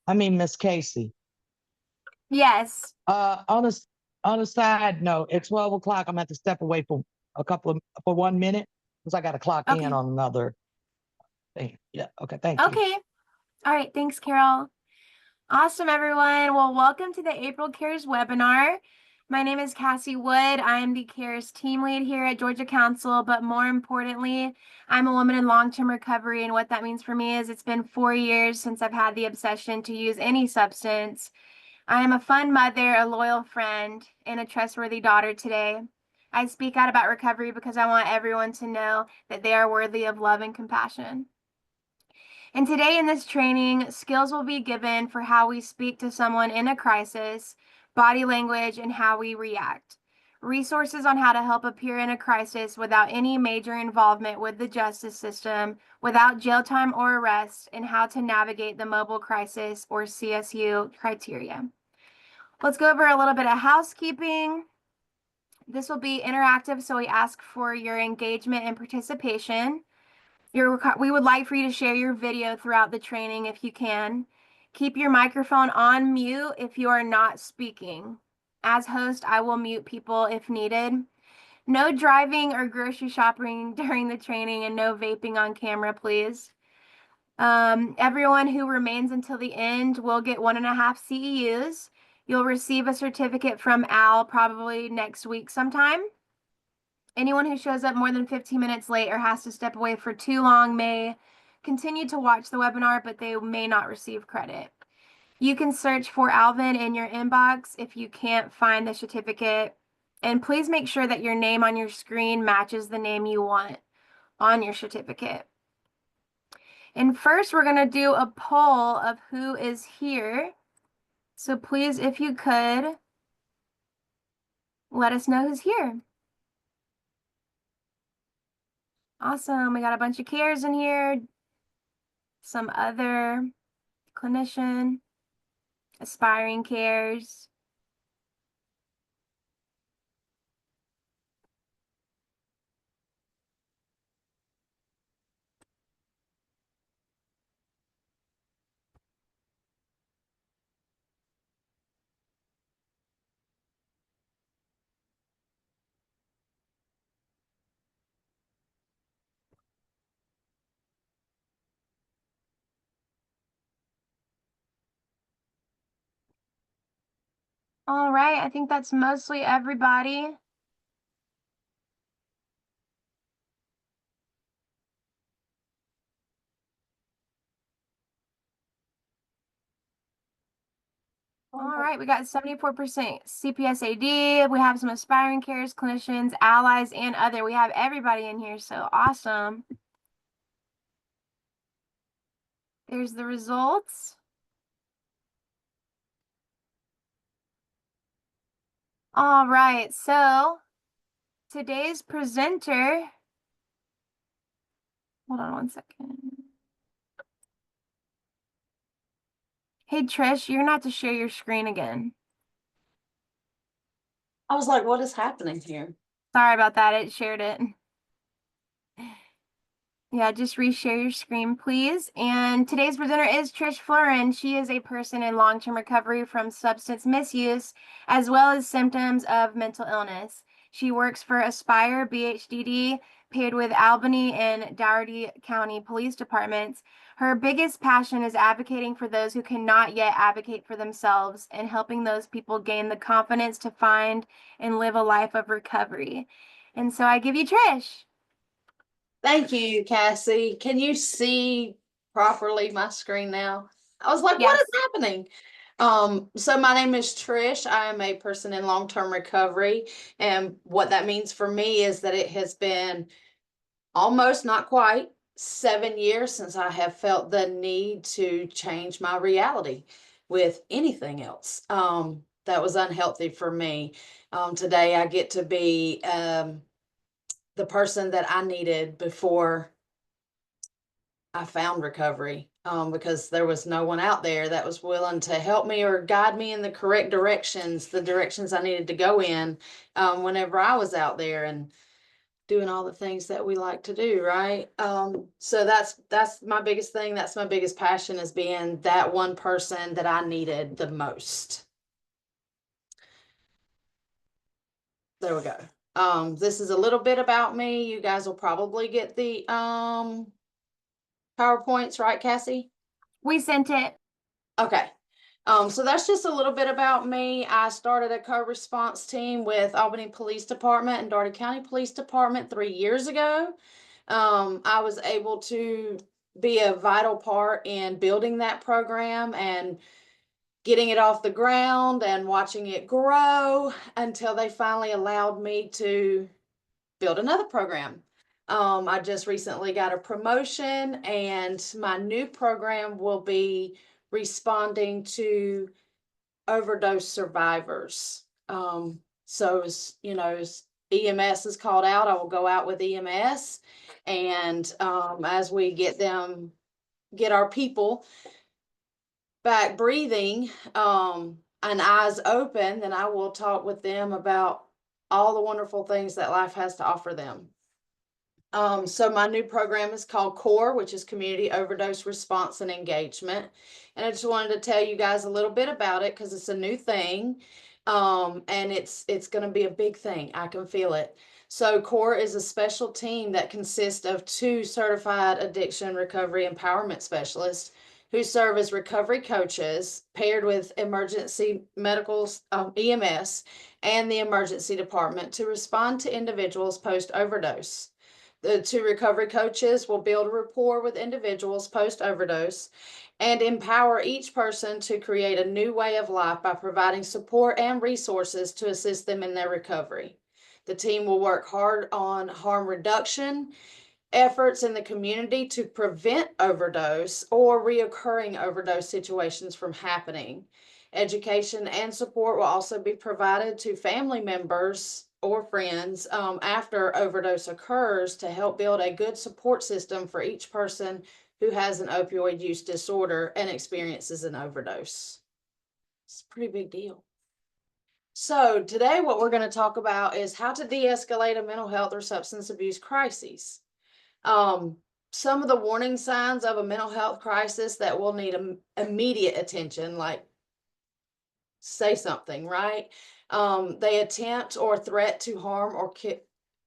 I mean, Miss Casey. Yes. Uh, on a on a side note, at 12 o'clock, I'm gonna have to step away for 1 minute because I got to clock in Okay. on another thing. Yeah. Okay. Thank you. Okay. All right. Thanks, Carol. Awesome, everyone. Well, welcome to the April Cares webinar. My name is Cassie Wood. I am the Cares team lead here at Georgia Council, but more importantly, I'm a woman in long-term recovery, and what that means for me is it's been 4 years since I've had the obsession to use any substance. I am a fun mother, a loyal friend, and a trustworthy daughter today. I speak out about recovery because I want everyone to know that they are worthy of love and compassion. And today in this training, skills will be given for how we speak to someone in a crisis, body language, and how we react. Resources on how to help appear in a crisis without any major involvement with the justice system, without jail time or arrest, and how to navigate the mobile crisis or CSU criteria. Let's go over a little bit of housekeeping. This will be interactive, so we ask for your engagement and participation. We would like for you to share your video throughout the training if you can. Keep your microphone on mute if you are not speaking. As host, I will mute people if needed. No driving or grocery shopping during the training and no vaping on camera, please. Everyone who remains until the end will get 1.5 CEUs. You'll receive a certificate from Al probably next week sometime. Anyone who shows up more than 15 minutes late or has to step away for too long may continue to watch the webinar, but they may not receive credit. You can search for Alvin in your inbox if you can't find the certificate. And please make sure that your name on your screen matches the name you want on your certificate. And first, we're going to do a poll of who is here. So please, if you could, let us know who's here. Awesome. We got a bunch of cares in here. Some other clinician, aspiring cares. All right, I think that's mostly everybody. All right, we got 74% CPSAD. We have some aspiring cares, clinicians, allies, and other. We have everybody in here, so awesome. There's the results. All right, so today's presenter, hold on one second. Hey, Trish, you're gonna have to share your screen again. I was like, what is happening here? Sorry about that, it shared it. Yeah, just reshare your screen, please. And today's presenter is Trysh Fleuren. She is a person in long-term recovery from substance misuse, as well as symptoms of mental illness. She works for Aspire BHDD, paired with Albany and Dougherty County Police Departments. Her biggest passion is advocating for those who cannot yet advocate for themselves and helping those people gain the confidence to find and live a life of recovery. And so I give you Trysh. Thank you, Cassie. Can you see properly my screen now? I was like, what Yes. is happening? So my name is Trysh. I am a person in long-term recovery. And what that means for me is that it has been almost, not quite, 7 years since I have felt the need to change my reality with anything else. That was unhealthy for me. Today I get to be the person that I needed before I found recovery, because there was no one out there that was willing to help me or guide me in the correct directions, the directions I needed to go in, whenever I was out there. And doing all the things that we like to do, right? So that's my biggest thing. That's my biggest passion, is being that one person that I needed the most. There we go. This is a little bit about me. You guys will probably get the PowerPoints, right, Cassie? We sent it. Okay. So that's just a little bit about me. I started a co-response team with Albany Police Department and Dougherty County Police Department 3 years ago. I was able to be a vital part in building that program and getting it off the ground and watching it grow until they finally allowed me to build another program. I just recently got a promotion, and my new program will be responding to overdose survivors. So as you know, as EMS is called out, I will go out with EMS, and as we get our people back breathing, and eyes open, then I will talk with them about all the wonderful things that life has to offer them. So my new program is called CORE, which is Community Overdose Response and Engagement. And I just wanted to tell you guys a little bit about it because it's a new thing. And it's going to be a big thing. I can feel it. So CORE is a special team that consists of 2 certified addiction recovery empowerment specialists who serve as recovery coaches paired with emergency medical EMS and the emergency department to respond to individuals post-overdose. The 2 recovery coaches will build rapport with individuals post-overdose and empower each person to create a new way of life by providing support and resources to assist them in their recovery. The team will work hard on harm reduction efforts in the community to prevent overdose or reoccurring overdose situations from happening. Education and support will also be provided to family members or friends after overdose occurs to help build a good support system for each person who has an opioid use disorder and experiences an overdose. It's a pretty big deal. So today what we're going to talk about is how to de-escalate a mental health or substance abuse crisis. Some of the warning signs of a mental health crisis that will need immediate attention, like say something, right? They attempt or threat to harm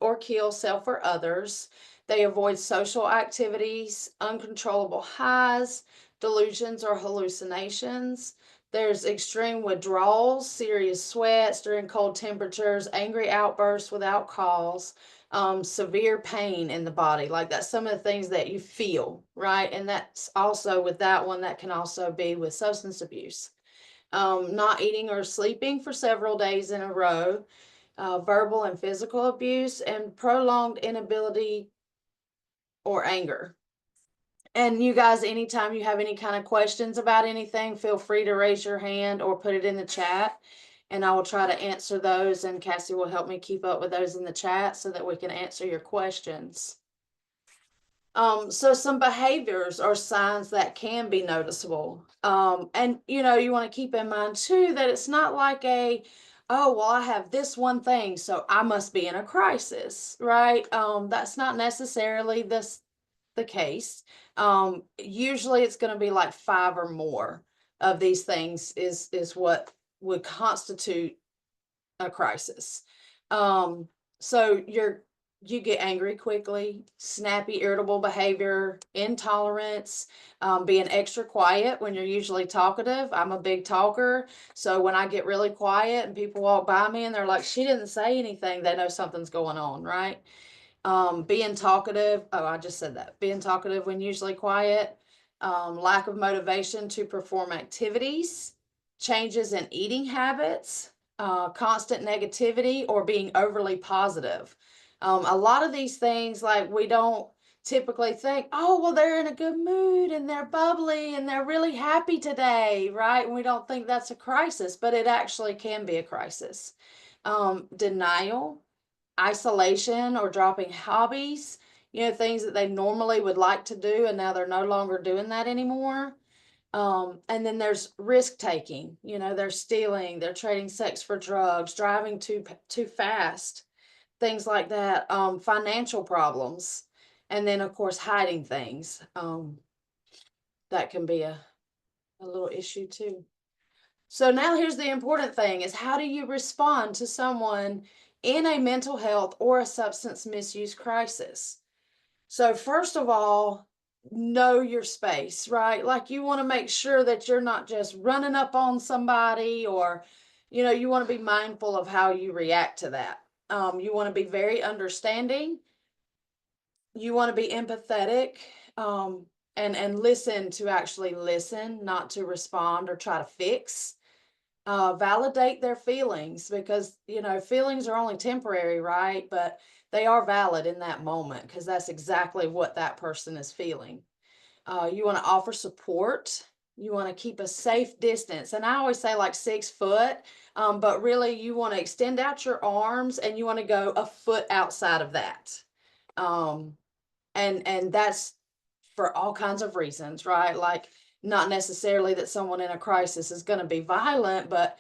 or kill self or others. They avoid social activities, uncontrollable highs, delusions or hallucinations. There's extreme withdrawals, serious sweats during cold temperatures, angry outbursts without cause, severe pain in the body. Like that's some of the things that you feel, right? And that's also with that one, that can also be with substance abuse. Not eating or sleeping for several days in a row, verbal and physical abuse, and prolonged inability or anger. And you guys, anytime you have any kind of questions about anything, feel free to raise your hand or put it in the chat, and I will try to answer those, and Cassie will help me keep up with those in the chat so that we can answer your questions. So some behaviors or signs that can be noticeable. And you know, you want to keep in mind too that it's not like oh, well, I have this one thing, so I must be in a crisis, right? That's not necessarily the case. Usually it's going to be like 5 or more of these things is what would constitute a crisis. So you get angry quickly, snappy, irritable behavior, intolerance, being extra quiet when you're usually talkative. I'm a big talker. So when I get really quiet and people walk by me and they're like, she didn't say anything, they know something's going on, right? Being talkative. Oh, I just said that. Being talkative when usually quiet. Lack of motivation to perform activities, changes in eating habits, constant negativity, or being overly positive. A lot of these things, like we don't typically think, oh, well, they're in a good mood and they're bubbly and they're really happy today, right? And we don't think that's a crisis, but it actually can be a crisis. Denial, isolation, or dropping hobbies, you know, things that they normally would like to do and now they're no longer doing that anymore. And then there's risk taking, you know, they're stealing, they're trading sex for drugs, driving too fast, things like that, financial problems, and then of course hiding things. That can be a little issue too. So now here's the important thing is how do you respond to someone in a mental health or a substance misuse crisis? So first of all, know your space, right? Like you want to make sure that you're not just running up on somebody or, you want to be mindful of how you react to that. You want to be very understanding. You want to be empathetic, and listen to actually listen, not to respond or try to fix. Validate their feelings because, feelings are only temporary, right? But they are valid in that moment because that's exactly what that person is feeling. You want to offer support. You want to keep a safe distance. And I always say like 6 foot, but really you want to extend out your arms and you want to go a foot outside of that. And that's for all kinds of reasons, right? Like not necessarily that someone in a crisis is going to be violent, but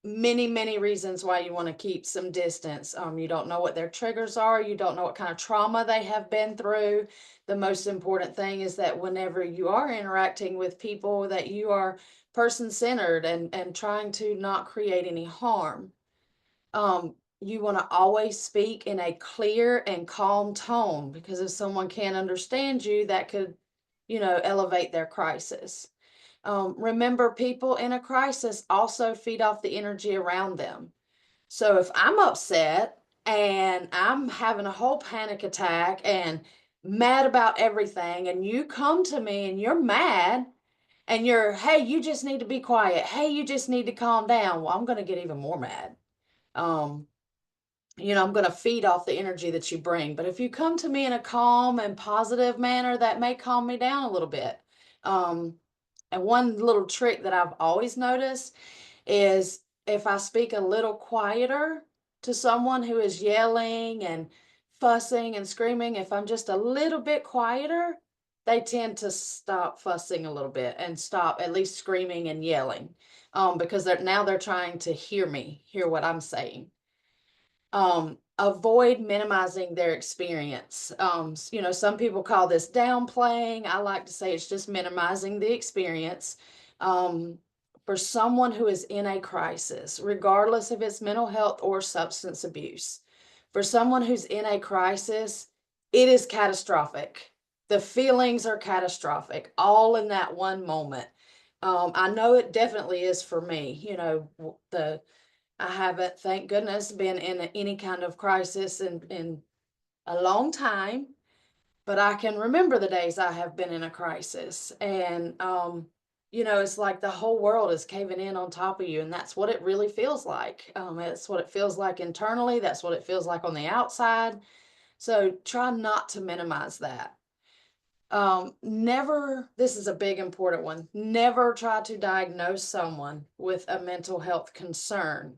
many reasons why you want to keep some distance. You don't know what their triggers are. You don't know what kind of trauma they have been through. The most important thing is that whenever you are interacting with people, that you are person-centered and trying to not create any harm. You want to always speak in a clear and calm tone because if someone can't understand you, that could, elevate their crisis. Remember, people in a crisis also feed off the energy around them. So if I'm upset and I'm having a whole panic attack and mad about everything, and you come to me and you're mad and hey, you just need to be quiet. Hey, you just need to calm down. Well, I'm going to get even more mad. I'm going to feed off the energy that you bring. But if you come to me in a calm and positive manner, that may calm me down a little bit. And one little trick that I've always noticed is if I speak a little quieter to someone who is yelling and fussing and screaming, if I'm just a little bit quieter, they tend to stop fussing a little bit and stop at least screaming and yelling, because they're trying to hear what I'm saying. Avoid minimizing their experience. Some people call this downplaying. I like to say it's just minimizing the experience. For someone who is in a crisis, regardless if it's mental health or substance abuse, for someone who's in a crisis, it is catastrophic. The feelings are catastrophic, all in that one moment. I know it definitely is for me. I haven't, thank goodness, been in any kind of crisis in a long time, but I can remember the days I have been in a crisis. And, it's like the whole world is caving in on top of you. And that's what it really feels like. It's what it feels like internally. That's what it feels like on the outside. So try not to minimize that. This is a big important one. Never try to diagnose someone with a mental health concern.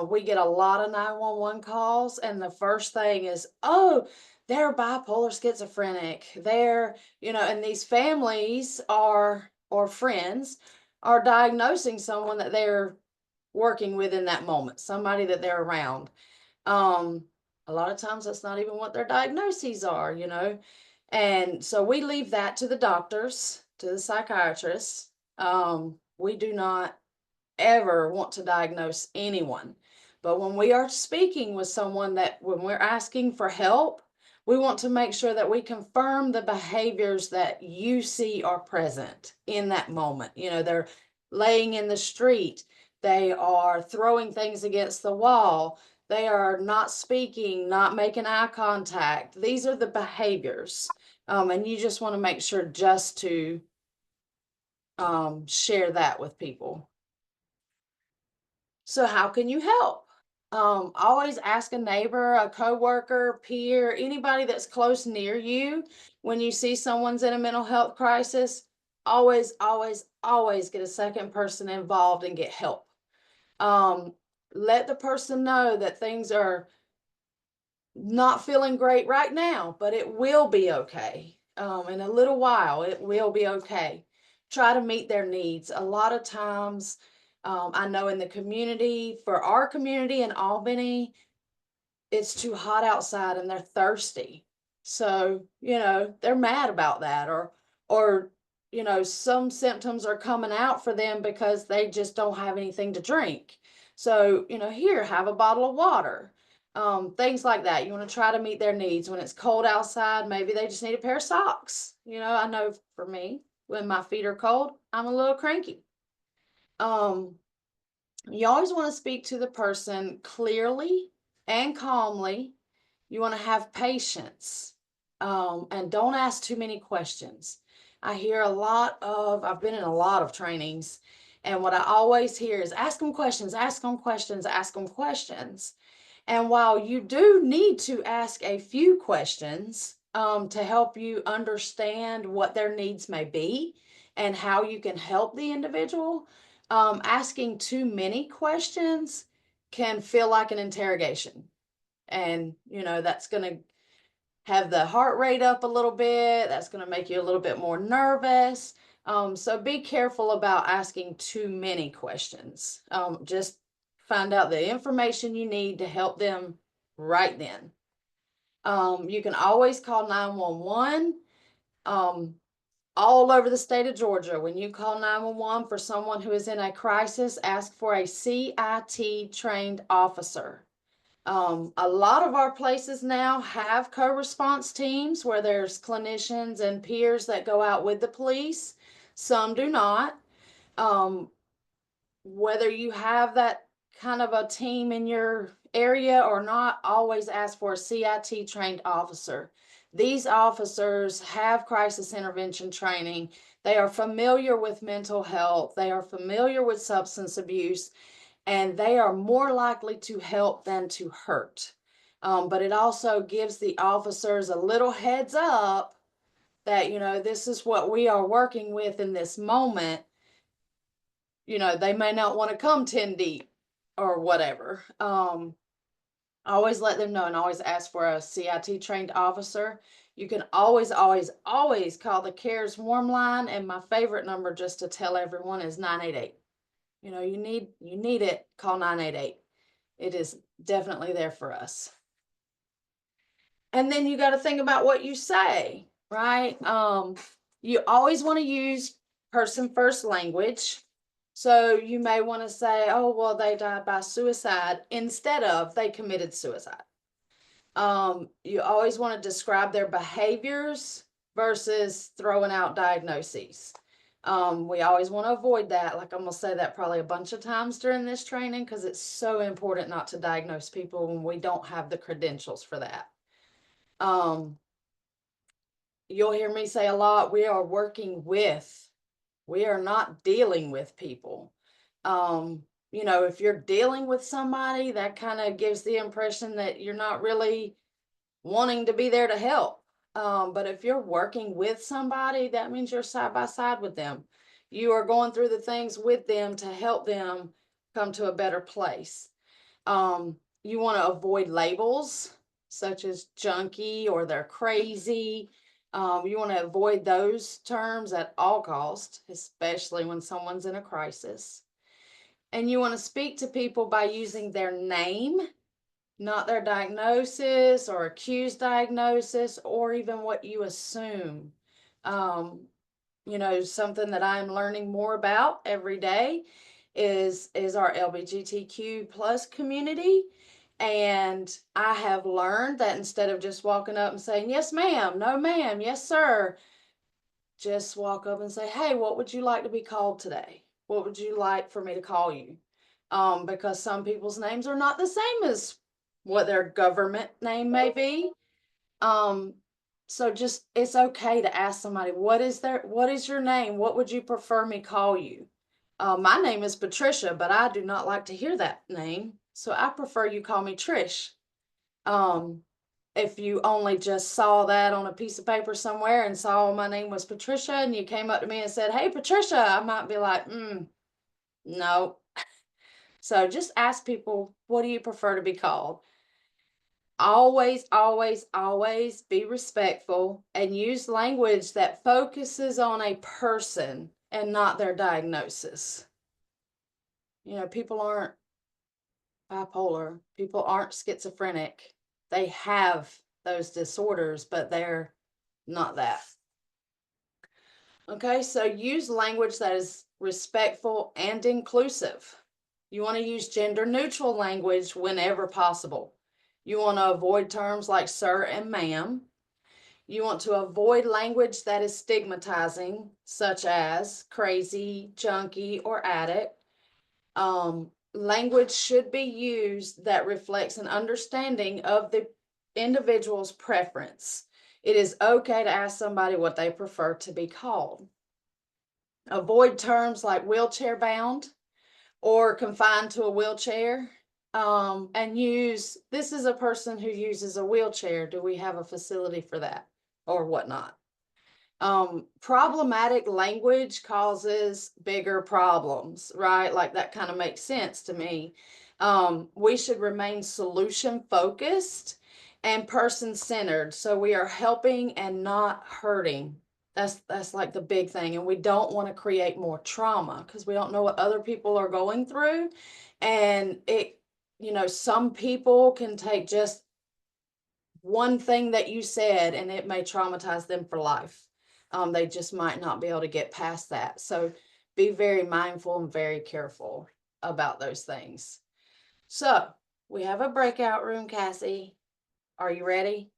We get a lot of 911 calls, and the first thing is, oh, they're bipolar schizophrenic. And these families or friends are diagnosing someone that they're working with in that moment, somebody that they're around. A lot of times that's not even what their diagnoses are, And so we leave that to the doctors, to the psychiatrists. We do not ever want to diagnose anyone. But when we are speaking with someone when we're asking for help, we want to make sure that we confirm the behaviors that you see are present in that moment. They're laying in the street, they are throwing things against the wall, they are not speaking, not making eye contact. These are the behaviors. And you just want to make sure just to share that with people. So how can you help? Always ask a neighbor, a coworker, peer, anybody that's close near you. When you see someone's in a mental health crisis, always get a second person involved and get help. Let the person know that things are not feeling great right now, but it will be okay. In a little while, it will be okay. Try to meet their needs. A lot of times, I know in the community, for our community in Albany, it's too hot outside and they're thirsty. So, they're mad about that, or, some symptoms are coming out for them because they just don't have anything to drink. So, here, have a bottle of water. Things like that. You want to try to meet their needs. When it's cold outside, maybe they just need a pair of socks. I know for me, when my feet are cold, I'm a little cranky. You always want to speak to the person clearly and calmly. You want to have patience, and don't ask too many questions. I've been in a lot of trainings, and what I always hear is ask them questions, ask them questions, ask them questions. And while you do need to ask a few questions to help you understand what their needs may be and how you can help the individual, asking too many questions can feel like an interrogation. And, that's going to have the heart rate up a little bit. That's going to make you a little bit more nervous. So be careful about asking too many questions. Just find out the information you need to help them right then. You can always call 911. All over the state of Georgia, when you call 911 for someone who is in a crisis, ask for a CIT trained officer. A lot of our places now have co-response teams where there's clinicians and peers that go out with the police. Some do not. Whether you have that kind of a team in your area or not, always ask for a CIT trained officer. These officers have crisis intervention training. They are familiar with mental health. They are familiar with substance abuse, and they are more likely to help than to hurt. But it also gives the officers a little heads up that, this is what we are working with in this moment. They may not want to come 10 deep or whatever. Always let them know, and always ask for a CIT trained officer. You can always, always, always call the CARES warm line. And my favorite number, just to tell everyone, is 988. You need it, call 988. It is definitely there for us. And then you got to think about what you say, right? You always want to use person first language. So you may want to say, oh, well, they died by suicide, instead of they committed suicide. You always want to describe their behaviors versus throwing out diagnoses. We always want to avoid that. Like, I'm going to say that probably a bunch of times during this training, because it's so important not to diagnose people when we don't have the credentials for that. You'll hear me say a lot, we are working with, we are not dealing with people. If you're dealing with somebody, that kind of gives the impression that you're not really wanting to be there to help. But if you're working with somebody, that means you're side by side with them. You are going through the things with them to help them come to a better place. You want to avoid labels such as junkie or they're crazy. You want to avoid those terms at all costs, especially when someone's in a crisis. And you want to speak to people by using their name, not their diagnosis or accused diagnosis, or even what you assume. Something that I'm learning more about every day is our LGBTQ plus community. And I have learned that instead of just walking up and saying, yes, ma'am, no, ma'am, yes, sir, just walk up and say, hey, what would you like to be called today? What would you like for me to call you? Because some people's names are not the same as what their government name may be. So just, it's okay to ask somebody, what is your name? What would you prefer me call you? My name is Patricia, but I do not like to hear that name. So I prefer you call me Trysh. If you only just saw that on a piece of paper somewhere and saw my name was Patricia and you came up to me and said, hey, Patricia, I might be like, no. So just ask people, what do you prefer to be called? Always, always, always be respectful and use language that focuses on a person and not their diagnosis. People aren't bipolar. People aren't schizophrenic. They have those disorders, but they're not that. Okay, so use language that is respectful and inclusive. You want to use gender neutral language whenever possible. You want to avoid terms like sir and ma'am. You want to avoid language that is stigmatizing, such as crazy, junkie, or addict. Language should be used that reflects an understanding of the individual's preference. It is okay to ask somebody what they prefer to be called. Avoid terms like wheelchair bound or confined to a wheelchair. And use, this is a person who uses a wheelchair. Do we have a facility for that or whatnot? Problematic language causes bigger problems, right? Like that kind of makes sense to me. We should remain solution focused and person centered. So we are helping and not hurting. That's like the big thing. And we don't want to create more trauma because we don't know what other people are going through. And it, you know, some people can take just one thing that you said and it may traumatize them for life. They just might not be able to get past that. So be very mindful and very careful about those things. So we have a breakout room, Cassie. Are you ready?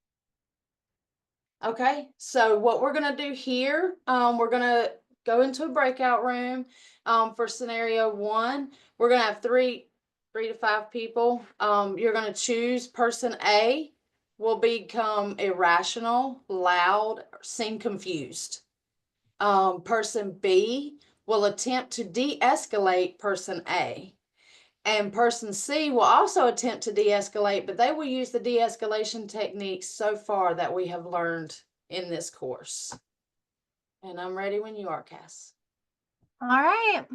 Okay, so what we're gonna do here, we're gonna go into a breakout room. For scenario 1, we're gonna have three to 5 people. You're gonna choose person A will become irrational, loud, seem confused. Person B will attempt to de-escalate person A. And person C will also attempt to de-escalate, but they will use the de-escalation techniques so far that we have learned in this course. And I'm ready when you are, Cass. All right.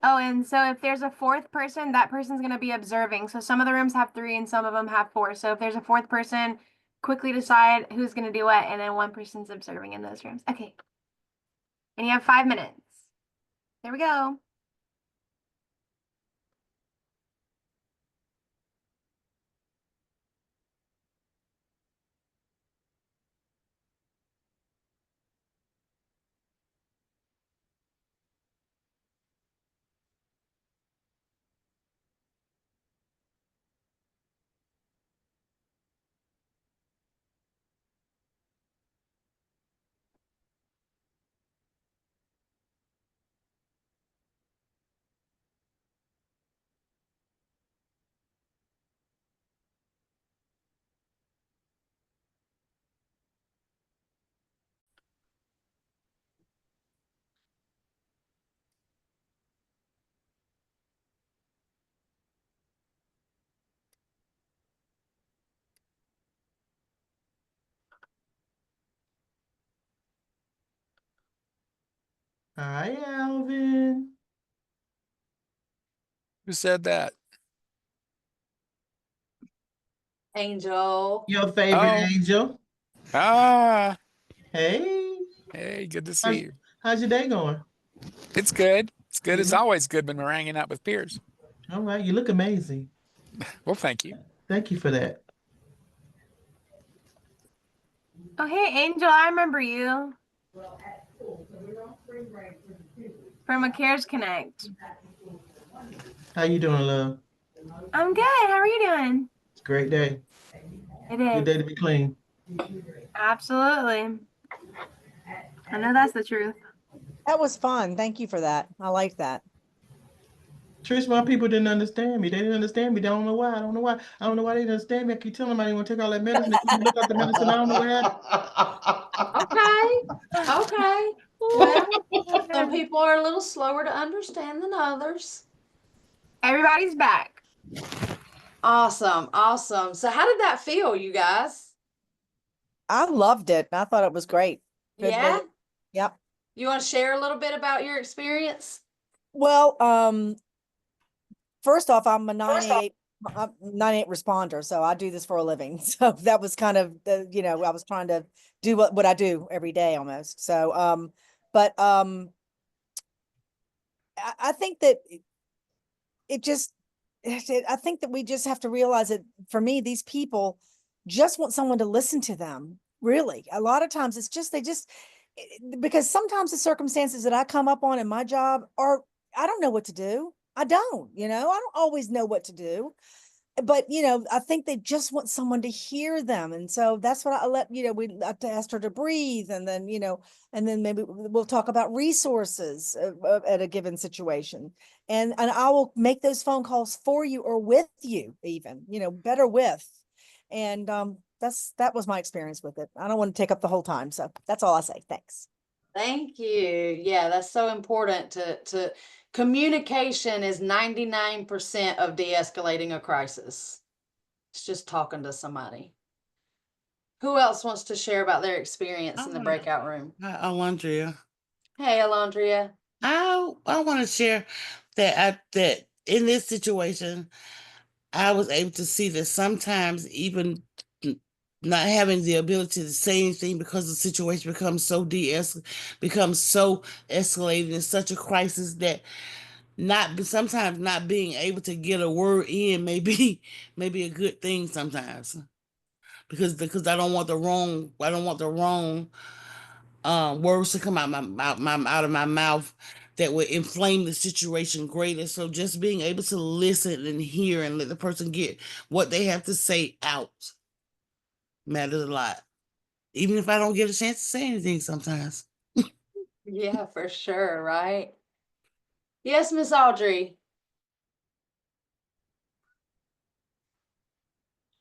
Oh, and so if there's a fourth person, that person's going to be observing. So some of the rooms have 3 and some of them have 4. So if there's a fourth person, quickly decide who's going to do what, and then one person's observing in those rooms. Okay. And you have 5 minutes. There we go. Hi, Alvin. Who said that? Angel. Your favorite Oh, angel. ah, Hey, hey, good to see how's, you. how's your day going? It's good. It's good. You It's look, always good when we're hanging out with peers. all right, you look amazing. Well, thank you. Thank you for that. Oh, hey, Angel, I remember you from a Cares Connect. How you doing, love? I'm good. How are you doing? It's a great day. It Good day is. to be clean. Absolutely. I know that's the truth. That was fun. Thank you for that. I like that. Trish, my people didn't understand me. They didn't understand me. They don't know why. I don't know why. I don't know why they didn't understand me. I keep telling them I didn't want to take all that medicine. They keep look at the medicine. I don't know what happened. Okay. Okay. Well, some people are a little slower to understand than others. Everybody's back. Awesome. Awesome. So how did that feel, you guys? I loved it. I thought it was great. Good way Yeah? to- Yep. You want to share a little bit about your experience? Well, first off, I'm a 98 responder, so I do this for a living. So that was kind of the, I was trying to do what I do every day almost. So, but I think that it just I think that we just have to realize that for me, these people just want someone to listen to them. Really, a lot of times it's just because sometimes the circumstances that I come up on in my job are, I don't know what to do. I don't, I don't always know what to do. But, I think they just want someone to hear them. And so that's what we asked her to breathe. And then, and then maybe we'll talk about resources at a given situation. And I will make those phone calls for you or with you even, better with. And that was my experience with it. I don't want to take up the whole time. So that's all I say. Thanks. Thank you. Yeah, that's so important to communication is 99% of de-escalating a crisis. It's just talking to somebody. Who else wants to share about their experience in the breakout room? Alondria. Hey, Alondria. I want to share that in this situation, I was able to see that sometimes even not having the ability to say anything because the situation becomes so escalated in such a crisis that sometimes not being able to get a word in may be a good thing sometimes, because I don't want the wrong words to come out of my mouth that would inflame the situation greater. So just being able to listen and hear and let the person get what they have to say out matters a lot, even if I don't get a chance to say anything sometimes. Yeah, for sure, right? Yes, Miss Audrey.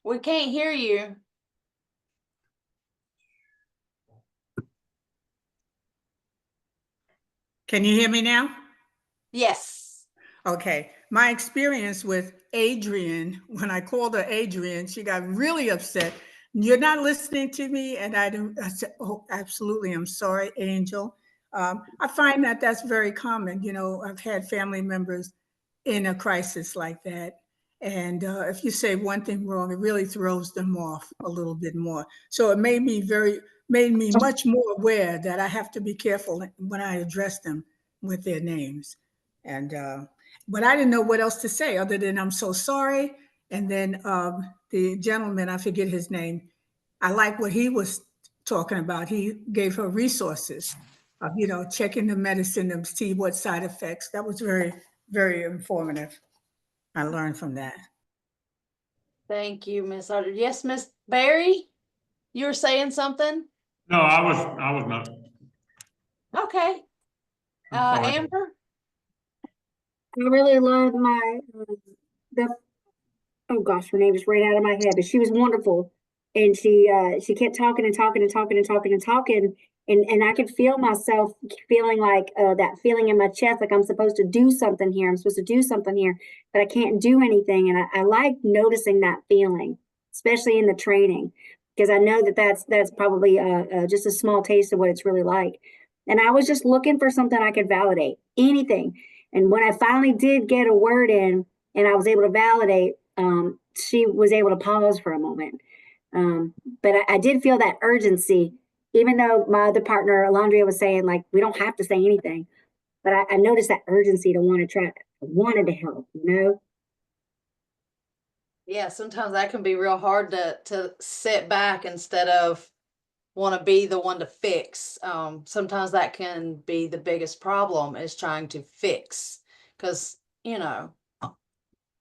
We can't hear you. Can you hear me now? Yes. Okay. My experience with Adrian, when I called her Adrian, she got really upset. You're not listening to me. And I said, oh, absolutely. I'm sorry, Angel. I find that that's very common. I've had family members in a crisis like that. And if you say one thing wrong, it really throws them off a little bit more. So it made me much more aware that I have to be careful when I address them with their names. And but I didn't know what else to say other than I'm so sorry. And then the gentleman, I forget his name, I like what he was talking about. He gave her resources of, checking the medicine to see what side effects. That was very, very informative. I learned from that. Thank you, Miss Audrey. Yes, Miss Barry, you were saying something? No, I was not. Okay. I'm sorry. Amber? I really love the oh gosh, her name is right out of my head, but she was wonderful. And she kept talking and talking and talking and talking and talking. And I could feel myself feeling like that feeling in my chest, like I'm supposed to do something here. I'm supposed to do something here, but I can't do anything. And I like noticing that feeling, especially in the training, because I know that's probably just a small taste of what it's really like. And I was just looking for something I could validate, anything. And when I finally did get a word in and I was able to validate, she was able to pause for a moment. But I did feel that urgency, even though my other partner, Alondria, was saying, like, we don't have to say anything. But I noticed that urgency to wanted to help, Yeah, sometimes that can be real hard to sit back instead of want to be the one to fix. Sometimes that can be the biggest problem, is trying to fix, because,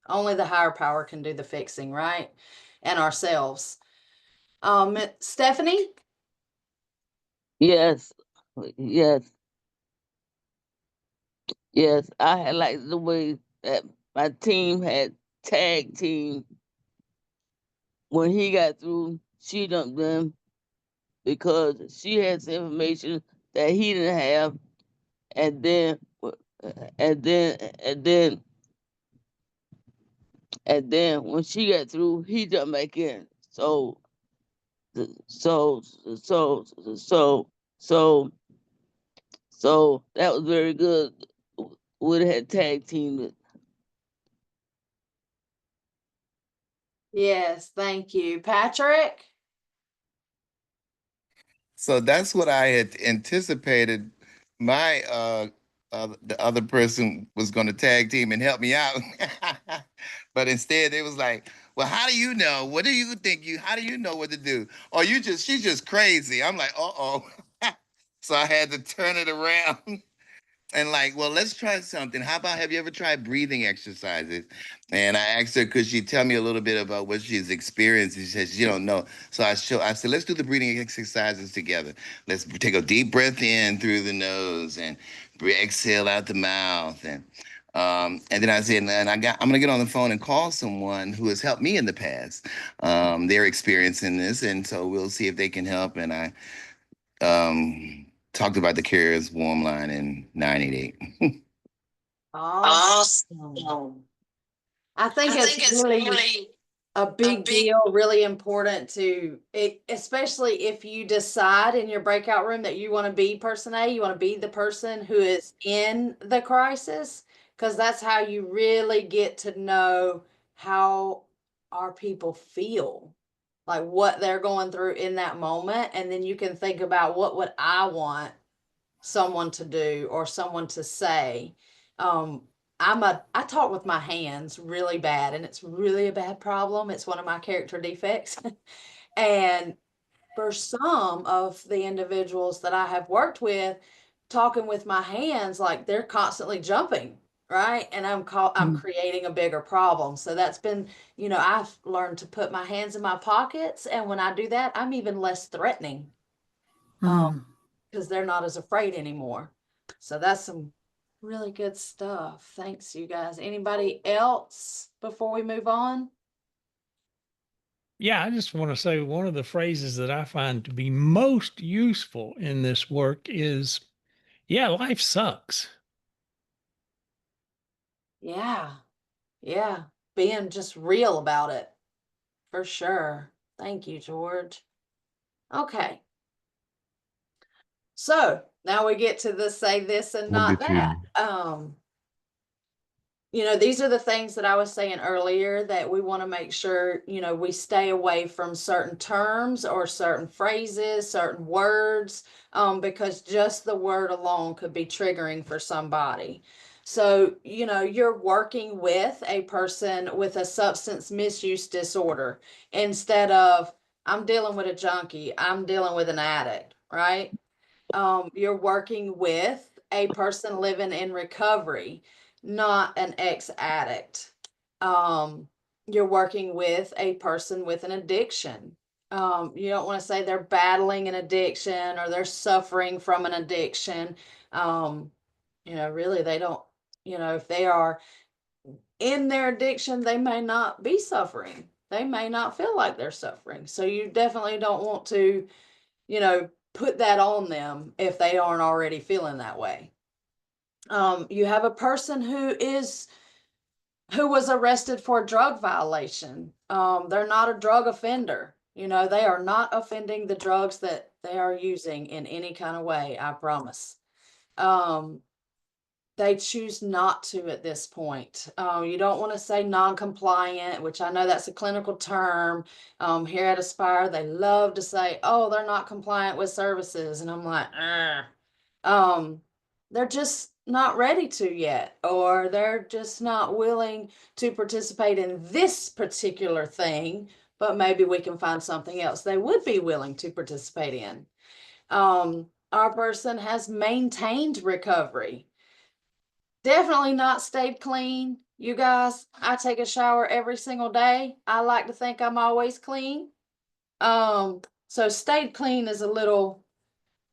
only the higher power can do the fixing, right? And ourselves. Stephanie? Yes, yes, yes. I had liked the way that my team had tag team. When he got through, she dumped them because she had some information that he didn't have, and then, and then, and then, and then when she got through, he jumped back in. So, so, so, so, so that was very good. Would have had tag team. Yes, thank you. Patrick? So that's what I had anticipated. My the other person was going to tag team and help me out. But instead they was like, well, how do you know? What do you think how do you know what to do? Or she's just crazy. I'm like, uh-oh. So I had to turn it around. And like, well, let's try something. How about, have you ever tried breathing exercises? And I asked her, could she tell me a little bit about what she's experienced? She said she don't know. So I said, let's do the breathing exercises together. Let's take a deep breath in through the nose and exhale out the mouth. And then I said, and I'm gonna get on the phone and call someone who has helped me in the past. They're experiencing this, and so we'll see if they can help. And I talked about the Carriers Warm Line in 988. Awesome. I think it's really a big deal, really important to it, especially if you decide in your breakout room that you want to be person A, you want to be the person who is in the crisis, because that's how you really get to know how our people feel, like what they're going through in that moment. And then you can think about, what would I want someone to do or someone to say. I talk with my hands really bad, and it's really a bad problem. It's one of my character defects. And for some of the individuals that I have worked with, talking with my hands, like they're constantly jumping, right? And I'm creating a bigger problem. So that's been, I've learned to put my hands in my pockets, and when I do that, I'm even less threatening. Because they're not as afraid anymore. So that's some really good stuff. Thanks, you guys. Anybody else before we move on? Yeah, I just want to say one of the phrases that I find to be most useful in this work is, yeah, life sucks. Yeah. Yeah. Being just real about it. For sure. Thank you, George. Okay. So now we get to the say this and not that. These are the things that I was saying earlier, that we want to make sure, we stay away from certain terms or certain phrases, certain words, because just the word alone could be triggering for somebody. So, you're working with a person with a substance misuse disorder instead of, I'm dealing with a junkie, I'm dealing with an addict, right? You're working with a person living in recovery, not an ex-addict. You're working with a person with an addiction. You don't want to say they're battling an addiction or they're suffering from an addiction. Really, they don't, if they are in their addiction, they may not be suffering. They may not feel like they're suffering. So you definitely don't want to, put that on them if they aren't already feeling that way. You have a person who was arrested for a drug violation. They're not a drug offender. They are not offending the drugs that they are using in any kind of way, I promise. They choose not to at this point. You don't want to say non-compliant, which I know that's a clinical term. Here at Aspire, they love to say, oh, they're not compliant with services. And I'm like, they're just not ready to yet, or they're just not willing to participate in this particular thing, but maybe we can find something else they would be willing to participate in. Our person has maintained recovery. Definitely not stayed clean. You guys, I take a shower every single day. I like to think I'm always clean. So stayed clean is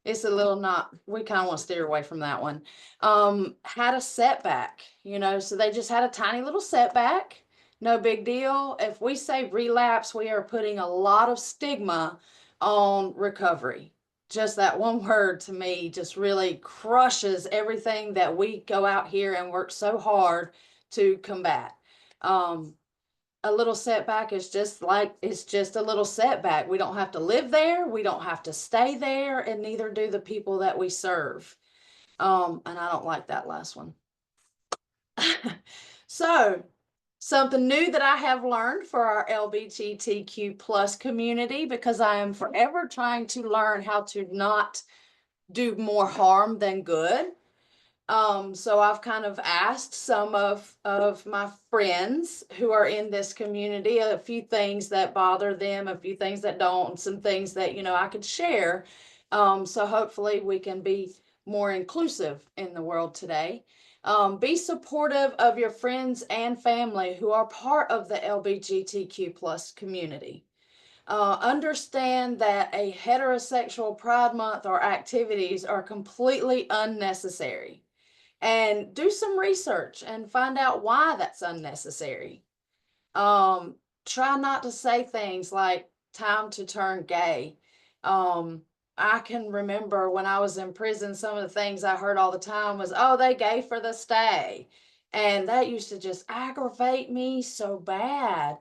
it's a little not, we kind of want to steer away from that one. Had a setback, so they just had a tiny little setback. No big deal. If we say relapse, we are putting a lot of stigma on recovery. Just that one word to me just really crushes everything that we go out here and work so hard to combat. A little setback is it's just a little setback. We don't have to live there. We don't have to stay there, and neither do the people that we serve. And I don't like that last one. So something new that I have learned for our LGBTQ plus community, because I am forever trying to learn how to not do more harm than good. So I've kind of asked some of my friends who are in this community a few things that bother them, a few things that don't, and some things that, you know, I could share. So hopefully we can be more inclusive in the world today. Be supportive of your friends and family who are part of the LGBTQ plus community. Understand that a heterosexual Pride Month or activities are completely unnecessary. And do some research and find out why that's unnecessary. Try not to say things like time to turn gay. I can remember when I was in prison, some of the things I heard all the time was, oh, they gay for the stay. And that used to just aggravate me so bad.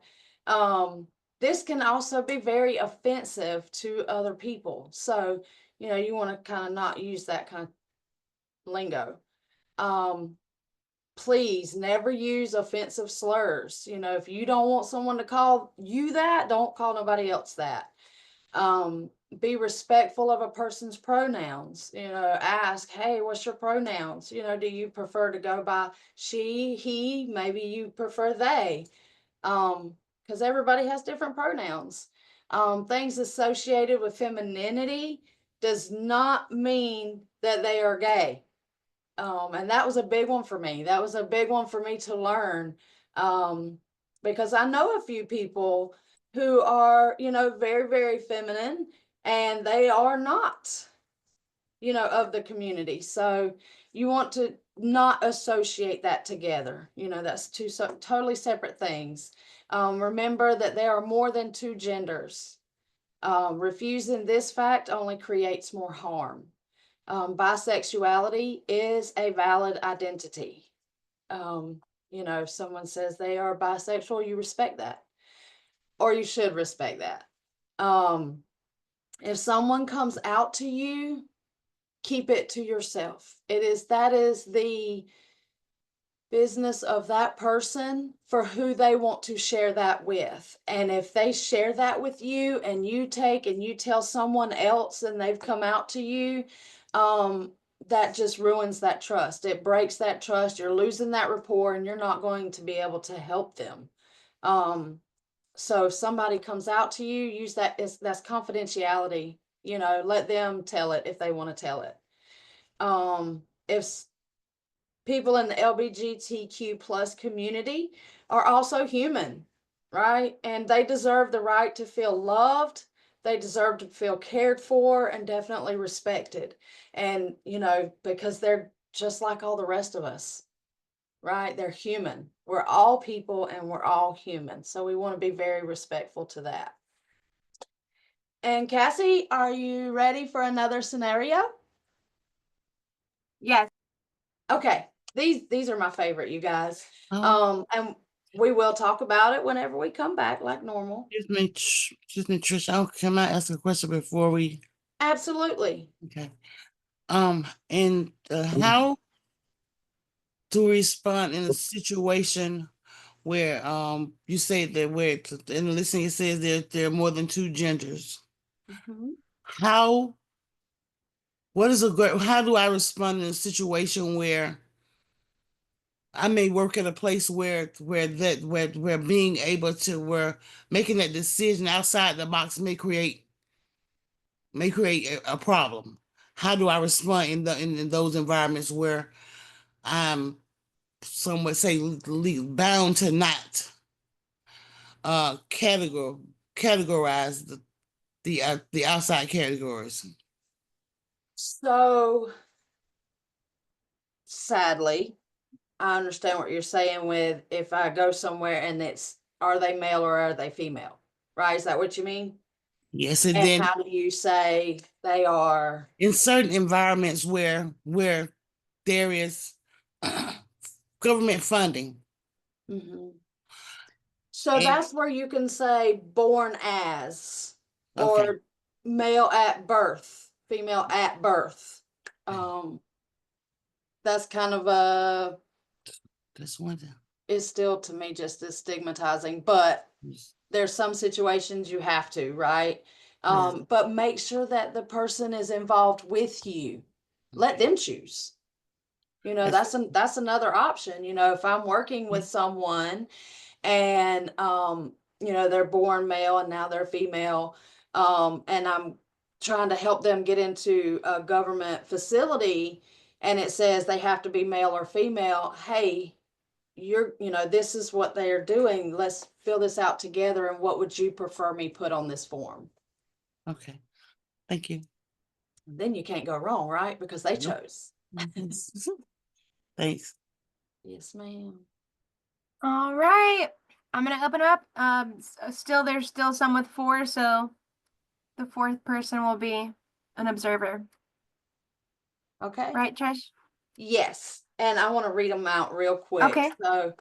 This can also be very offensive to other people. So, you know, you want to kind of not use that kind of lingo. Please never use offensive slurs. You know, if you don't want someone to call you that, don't call nobody else that. Be respectful of a person's pronouns. You know, ask, hey, what's your pronouns? You know, do you prefer to go by she, he? Maybe you prefer they. Because everybody has different pronouns. Things associated with femininity does not mean that they are gay. And that was a big one for me. That was a big one for me to learn. Because I know a few people who are, you know, very, very feminine, and they are not, you know, of the community. So you want to not associate that together. You know, that's two totally separate things. Remember that there are more than two genders. Refusing this fact only creates more harm. Bisexuality is a valid identity. You know, if someone says they are bisexual, you respect that, or you should respect that. If someone comes out to you, keep it to yourself. That is the business of that person for who they want to share that with. And if they share that with you and you take and you tell someone else and they've come out to you, that just ruins that trust. It breaks that trust. You're losing that rapport and you're not going to be able to help them. So if somebody comes out to you, use that, that's confidentiality. You know, let them tell it if they want to tell it. If people in the LGBTQ plus community are also human, right? And they deserve the right to feel loved. They deserve to feel cared for and definitely respected. And, you know, because they're just like all the rest of us, right? They're human. We're all people and we're all human. So we want to be very respectful to that. And Cassie, are you ready for another scenario? Yes. Okay. These are my favorite, you guys. And we will talk about it whenever we come back like normal. Excuse me, Trish. Can I ask a question before we? Absolutely. Okay. And how to respond in a situation where you say that where in the listing it says there are more than two genders. How do I respond in a situation where I may work at a place where being able to where making that decision outside the box may create a problem? How do I respond in those environments where I'm, some would say, bound to not categorize the outside categories? So sadly, I understand what you're saying with if I go somewhere and are they male or are they female? Right? Is that what you mean? Yes, and And then how do you say they are in certain environments where there is government funding. So that's where you can say born as, or male at birth, female at birth. That's kind of that's one thing. Is still to me just as stigmatizing, but there's some situations you have to, right? But make sure that the person is involved with you. Let them choose. You know, that's another option. You know, if I'm working with someone and you know, they're born male and now they're female, and I'm trying to help them get into a government facility and it says they have to be male or female, hey, you know, this is what they are doing. Let's fill this out together. And what would you prefer me put on this form? Okay. Thank you. Then you can't go wrong, right? Because they Nope. chose. Thanks. Yes, ma'am. All right. I'm gonna open up. There's still some with 4, so the 4th person will be an observer. Okay. Right, Trish? Yes. And I want to read them out real quick. Okay. So,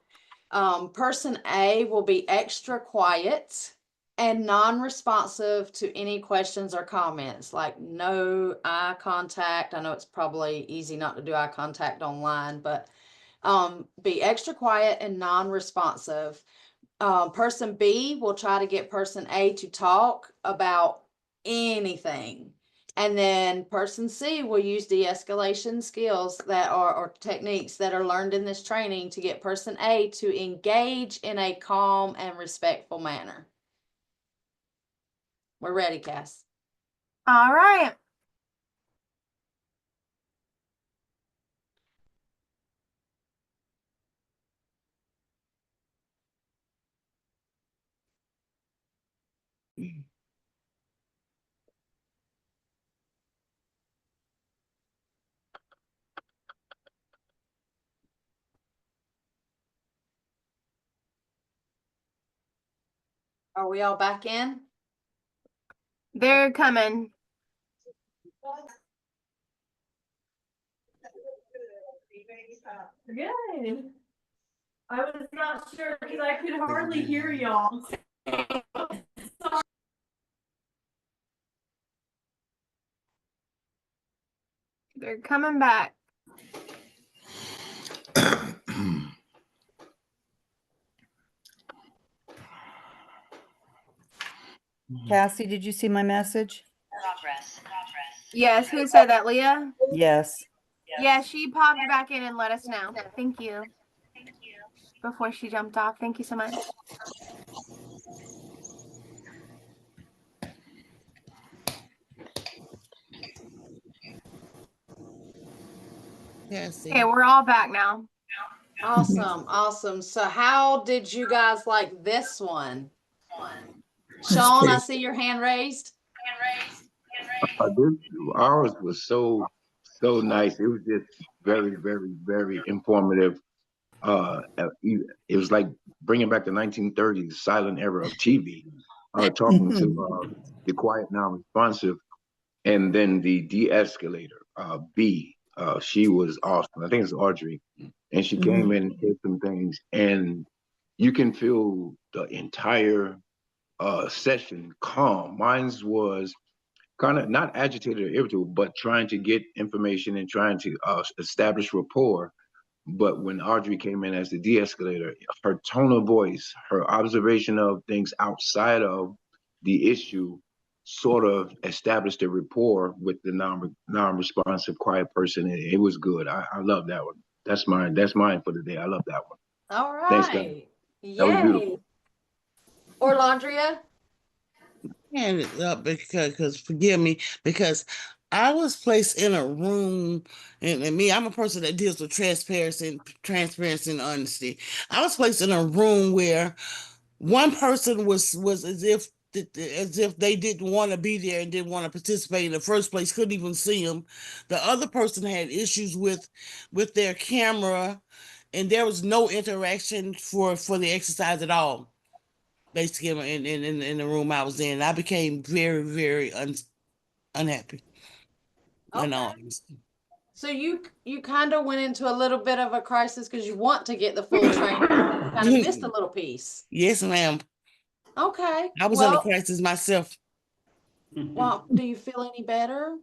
person A will be extra quiet and non-responsive to any questions or comments, like no eye contact. I know it's probably easy not to do eye contact online, but be extra quiet and non-responsive. Person B will try to get person A to talk about anything. And then person C will use de-escalation skills that are, or techniques that are learned in this training to get person A to engage in a calm and respectful manner. We're ready, Cass. All right. Are we all back in? They're coming. Good. I was not sure because I could hardly hear y'all. They're coming back. Cassie, did you see my message? Yes, who said that, Leah? Yes. Yeah, she popped back in and let us know. Thank you. Before she jumped off. Thank you so much. Yes. Okay, we're all back now. Awesome. Awesome. So how did you guys like this one? Sean, I see your hand raised. This, ours was so nice. It was just very informative. It was like bringing back the 1930s silent era of TV. Talking to the quiet now responsive, and then the de-escalator. B. She was awesome. I think it's Audrey, and she came in and did some things, and you can feel the entire session calm. Mine's was kind of not agitated or irritable, but trying to get information and trying to establish rapport. But when Audrey came in as the de-escalator, her tone of voice, her observation of things outside of the issue sort of established a rapport with the non-responsive quiet person. It was good. I love that one. That's mine. That's mine for the day. I love that one. All right. Thanks, guys. That was beautiful. Orlandria? Hand it up because forgive me, because I was placed in a room, and me, I'm a person that deals with transparency and honesty. I was placed in a room where one person was as if they didn't want to be there and didn't want to participate in the first place, couldn't even see them. The other person had issues with their camera, and there was no interaction for the exercise at all. Basically, in the room I was in, I became very unhappy. Okay. So you kind of went into a little bit of a crisis because you want to get the full training. Kind of missed a little piece. Yes, ma'am. Okay. I was in a crisis myself. Well, do you feel any better?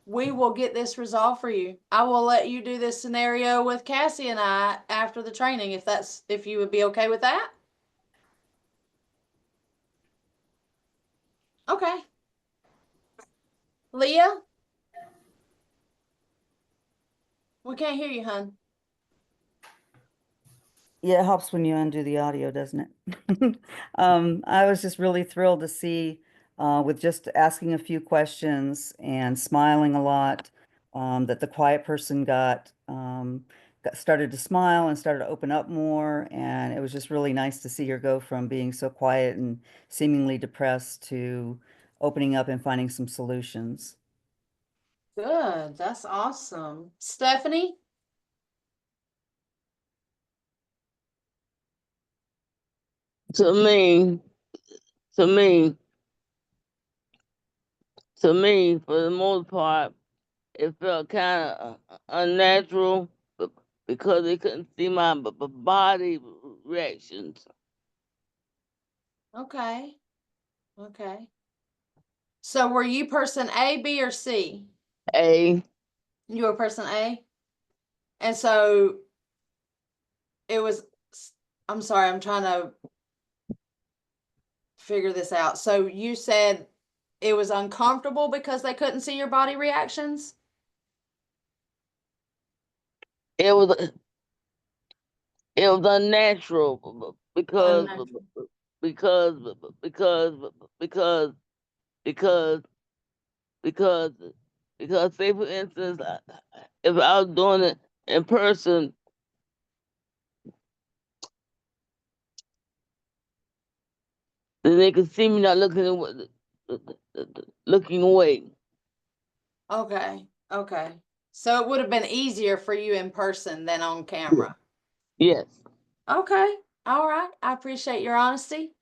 We will get this resolved for you. I will let you do this scenario with Cassie and I after the training, if you would be okay with that. Okay. Leah? We can't hear you, hun. Yeah, it helps when you undo the audio, doesn't it? I was just really thrilled to see, with just asking a few questions and smiling a lot, that the quiet person started to smile and started to open up more. And it was just really nice to see her go from being so quiet and seemingly depressed to opening up and finding some solutions. Good. That's awesome. Stephanie? To me, to me, to me, for the most part, it felt kind of unnatural because they couldn't see my body reactions. Okay. Okay. So were you person A, B, or C? A. You were person A? And so it was, I'm sorry, I'm trying to figure this out. So you said it was uncomfortable because they couldn't see your body reactions? It was unnatural because Unnatural. because because because because because because say for instance, if I was doing it in person, then they could see me not looking away. Okay. Okay. So it would have been easier for you in person than on camera. Yes. Okay. All right. I appreciate your honesty.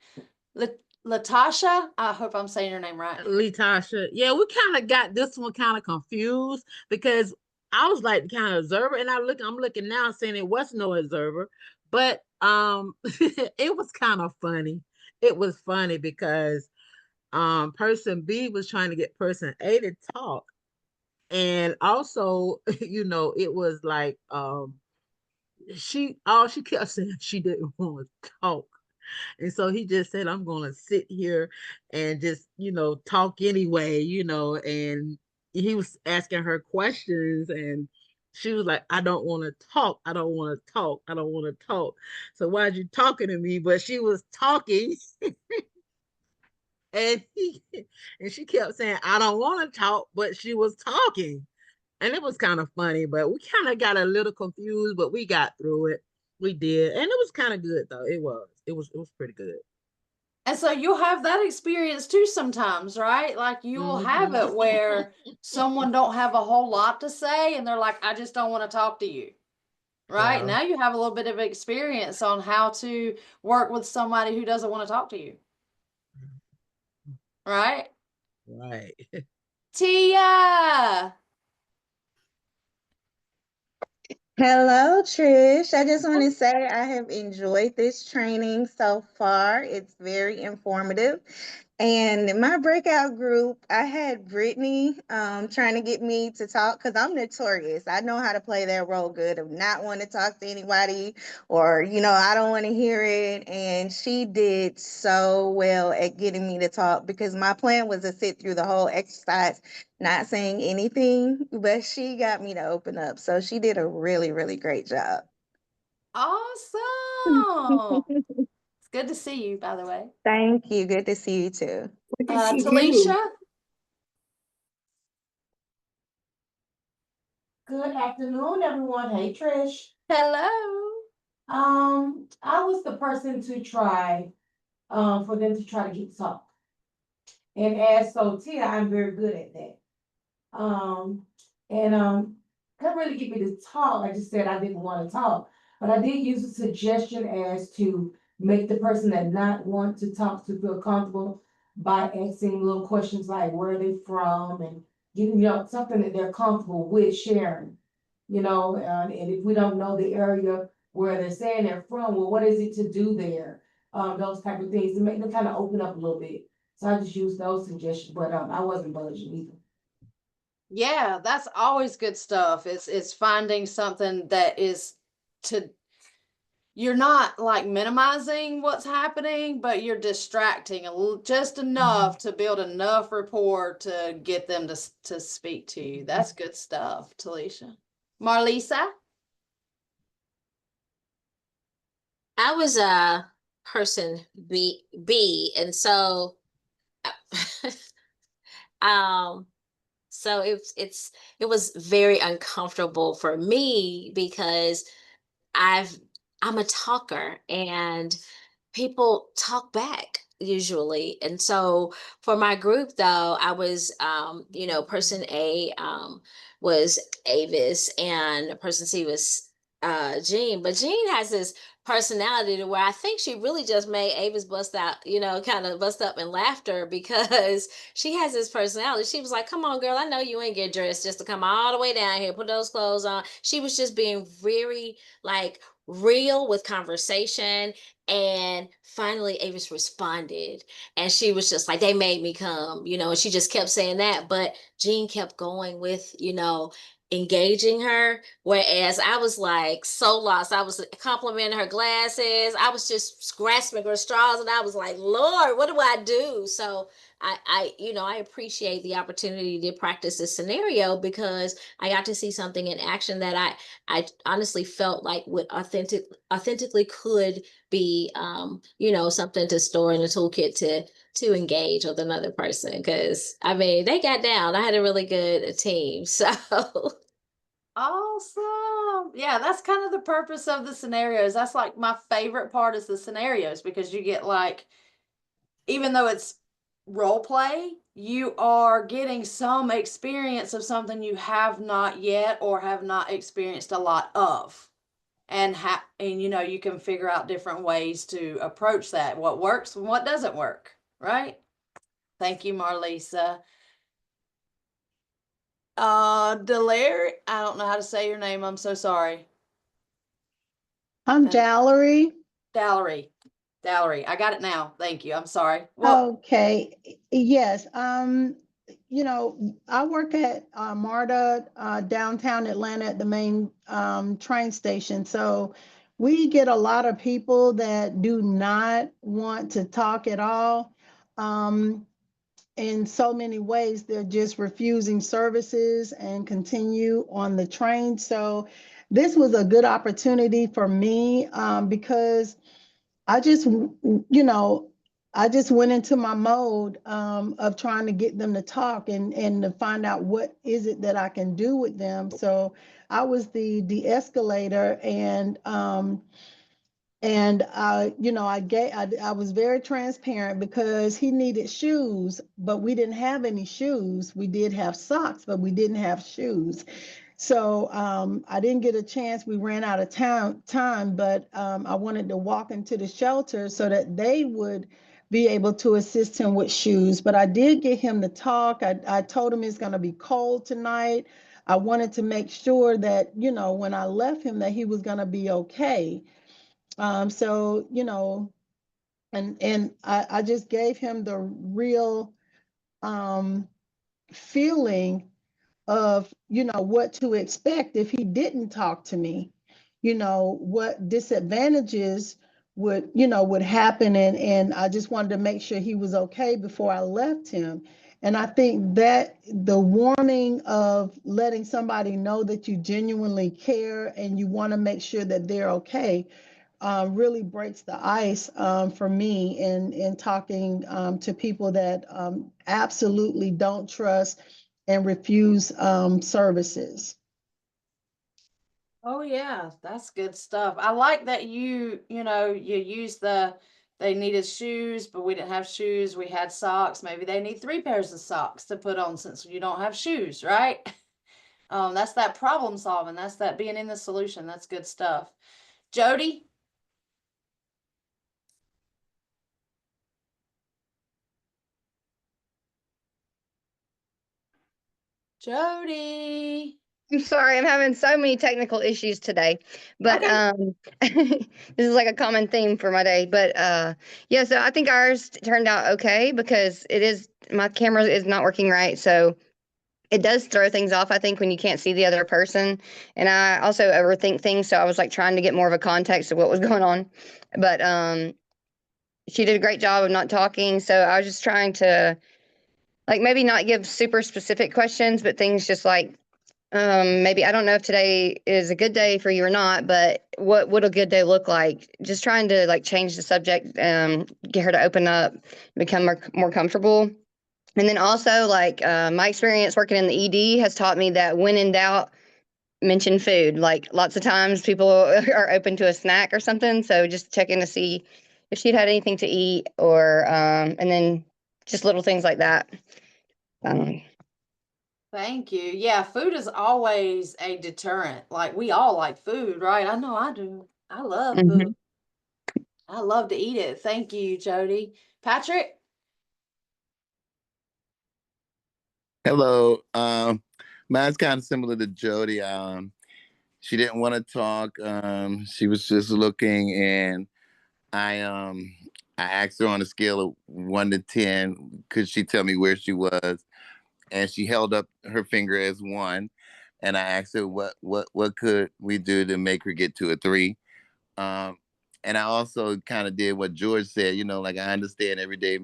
Latasha, I hope I'm saying your name right. Latasha. Yeah, we kind of got this one kind of confused because I was like kind of observer, and I'm looking now saying it was no observer, but it was kind of funny. It was funny because person B was trying to get person A to talk. And also, it was like all she kept saying she didn't want to talk. And so he just said, I'm going to sit here and just, talk anyway, and he was asking her questions and she was like, I don't want to talk. I don't want to talk. I don't want to talk. So why'd you talking to me? But she was talking and she kept saying, I don't want to talk, but she was talking. And it was kind of funny, but we kind of got a little confused, but we got through it. We did. And it was kind of good though. It was pretty good. And so you'll have that experience too sometimes, right? Like you will have it where someone don't have a whole lot to say and they're like, I just don't want to talk to you. Right? Yeah. Now you have a little bit of experience on how to work with somebody who doesn't want to talk to you. Right? Right. Tia. Hello, Trish. I just want to say I have enjoyed this training so far. It's very informative. And in my breakout group, I had Brittany trying to get me to talk because I'm notorious. I know how to play that role good of not want to talk to anybody or, I don't want to hear it. And she did so well at getting me to talk because my plan was to sit through the whole exercise not saying anything, but she got me to open up. So she did a really, really great job. Awesome. It's good to see you, by the way. Thank you. Good to see you too. Talisha. Good afternoon, everyone. Hey, Trish. Hello. I was the person to try, for them to try to get talk. And as so Tia, I'm very good at that. Couldn't really get me to talk. I just said I didn't want to talk. But I did use a suggestion as to make the person that not want to talk to feel comfortable by asking little questions like where are they from and giving something that they're comfortable with sharing. And if we don't know the area where they're saying they're from, well, what is it to do there? Those type of things to make them kind of open up a little bit. So I just used those suggestions, but I wasn't budging either. Yeah, that's always good stuff. It's finding something that is you're not like minimizing what's happening, but you're distracting just enough to build enough rapport to get them to speak to you. That's good stuff, Talisha. Marlisa? I was a person B, and so um so it was very uncomfortable for me because I've I'm a talker and people talk back usually. And so for my group though, I was person A was Avis and person C was Jean. But Jean has this personality to where I think she really just made Avis bust out, kind of bust up in laughter because she has this personality. She was like, "Come on, girl, I know you ain't get dressed just to come all the way down here, put those clothes on." She was just being very like real with conversation. And finally, Avis responded, and she was just like, "They made me come," and she just kept saying that. But Jean kept going with, engaging her. Whereas I was like so lost. I was complimenting her glasses. I was just grasping her straws, and I was like, "Lord, what do I do?" So I appreciate the opportunity to practice this scenario because I got to see something in action that I honestly felt like would authentically could be something to store in the toolkit to engage with another person. Because I mean, they got down. I had a really good team. So Awesome. Yeah, that's kind of the purpose of the scenarios. That's like my favorite part is the scenarios because you get like, even though it's role play, you are getting some experience of something you have not yet or have not experienced a lot of. And you can figure out different ways to approach that, what works and what doesn't work, right? Thank you, Marlisa. Delaire, I don't know how to say your name. I'm so sorry. I'm Valerie. Valerie. I got it now. Thank you. I'm sorry. Well, Okay. Yes. I work at MARTA downtown Atlanta at the main train station. So we get a lot of people that do not want to talk at all. In so many ways, they're just refusing services and continue on the train. So this was a good opportunity for me because I just, I just went into my mode of trying to get them to talk and to find out what is it that I can do with them. So I was the de-escalator and I was very transparent because he needed shoes, but we didn't have any shoes. We did have socks, but we didn't have shoes. So I didn't get a chance. We ran out of time, but I wanted to walk into the shelter so that they would be able to assist him with shoes. But I did get him to talk. I told him it's going to be cold tonight. I wanted to make sure that, when I left him, that he was going to be okay. So, and I just gave him the real feeling of, what to expect if he didn't talk to me, what disadvantages would happen. And I just wanted to make sure he was okay before I left him. And I think that the warming of letting somebody know that you genuinely care and you want to make sure that they're okay really breaks the ice for me in talking to people that absolutely don't trust and refuse services. oh yeah, that's good stuff. I like that you use they needed shoes, but we didn't have shoes. We had socks. Maybe they need 3 pairs of socks to put on since you don't have shoes, right? That's that problem solving. That's that being in the solution. That's good stuff. Jody? Jody? I'm sorry, I'm having so many technical issues today. But this is like a common theme for my day. But yeah, so I think ours turned out okay because my camera is not working right. So it does throw things off, I think, when you can't see the other person. And I also overthink things. So I was like trying to get more of a context of what was going on. But she did a great job of not talking. So I was just trying to like maybe not give super specific questions, but things just like maybe I don't know if today is a good day for you or not, but what would a good day look like? Just trying to like change the subject, get her to open up, become more comfortable. And then also like my experience working in the ED has taught me that when in doubt, mention food. Like lots of times people are open to a snack or something. So just checking to see if she'd had anything to eat or, and then just little things like that. Thank you. Yeah, food is always a deterrent. Like we all like food, right? I know I do. I love food. I love to eat it. Thank you, Jody. Patrick? Hello. Mine's kind of similar to Jody. She didn't want to talk. She was just looking, and I I asked her on a scale of 1 to 10, could she tell me where she was? And she held up her finger as 1. And I asked her what could we do to make her get to a 3. And I also kind of did what George said, like I understand every day,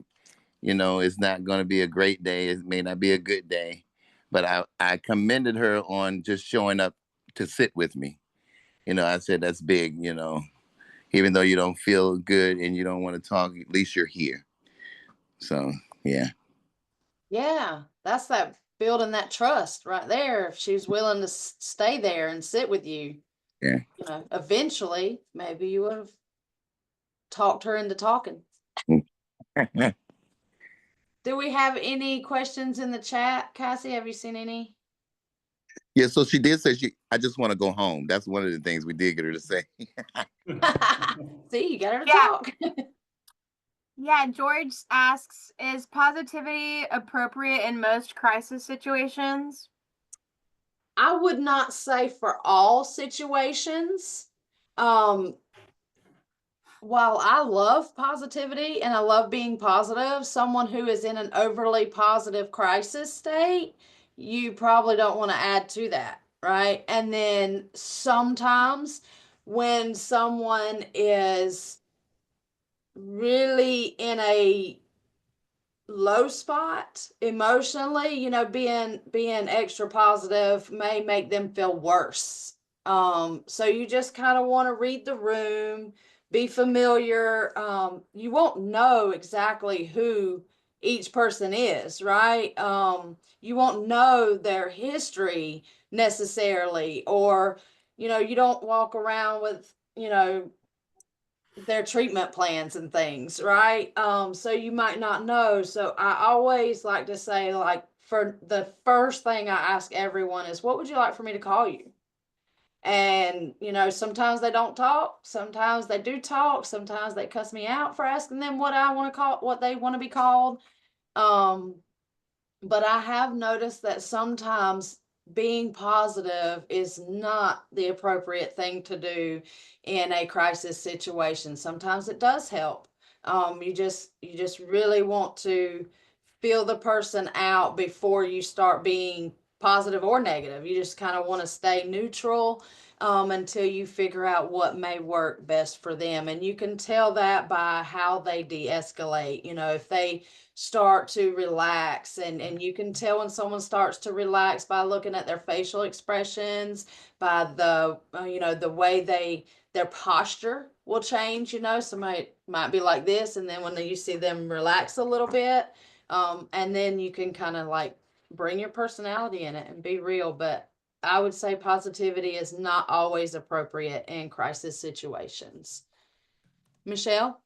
it's not going to be a great day. It may not be a good day, but I commended her on just showing up to sit with me. I said, that's big, even though you don't feel good and you don't want to talk, at least you're here. So, yeah. Yeah, that's that building that trust right there. If she's willing to stay there and sit with you, Yeah. Eventually, maybe you would have talked her into talking. Do we have any questions in the chat? Cassie, have you seen any? Yeah, so she did say I just want to go home. That's one of the things we did get her to say. See, you got her to talk. Yeah, George asks, is positivity appropriate in most crisis situations? I would not say for all situations. While I love positivity and I love being positive, someone who is in an overly positive crisis state, you probably don't want to add to that, right? And then sometimes when someone is really in a low spot emotionally, being extra positive may make them feel worse. So you just kind of want to read the room, be familiar. You won't know exactly who each person is, right? You won't know their history necessarily, or you don't walk around with their treatment plans and things, right? So you might not know. So I always like to say, like, for the first thing I ask everyone is, what would you like for me to call you? And, sometimes they don't talk. Sometimes they do talk. Sometimes they cuss me out for asking them what they want to be called. But I have noticed that sometimes being positive is not the appropriate thing to do in a crisis situation. Sometimes it does help. You just really want to feel the person out before you start being positive or negative. You just kind of want to stay neutral until you figure out what may work best for them. And you can tell that by how they de-escalate. If they start to relax, and you can tell when someone starts to relax by looking at their facial expressions, by the the way their posture will change. Somebody might be like this, and then when you see them relax a little bit, and then you can kind of like bring your personality in it and be real. But I would say positivity is not always appropriate in crisis situations. Michelle?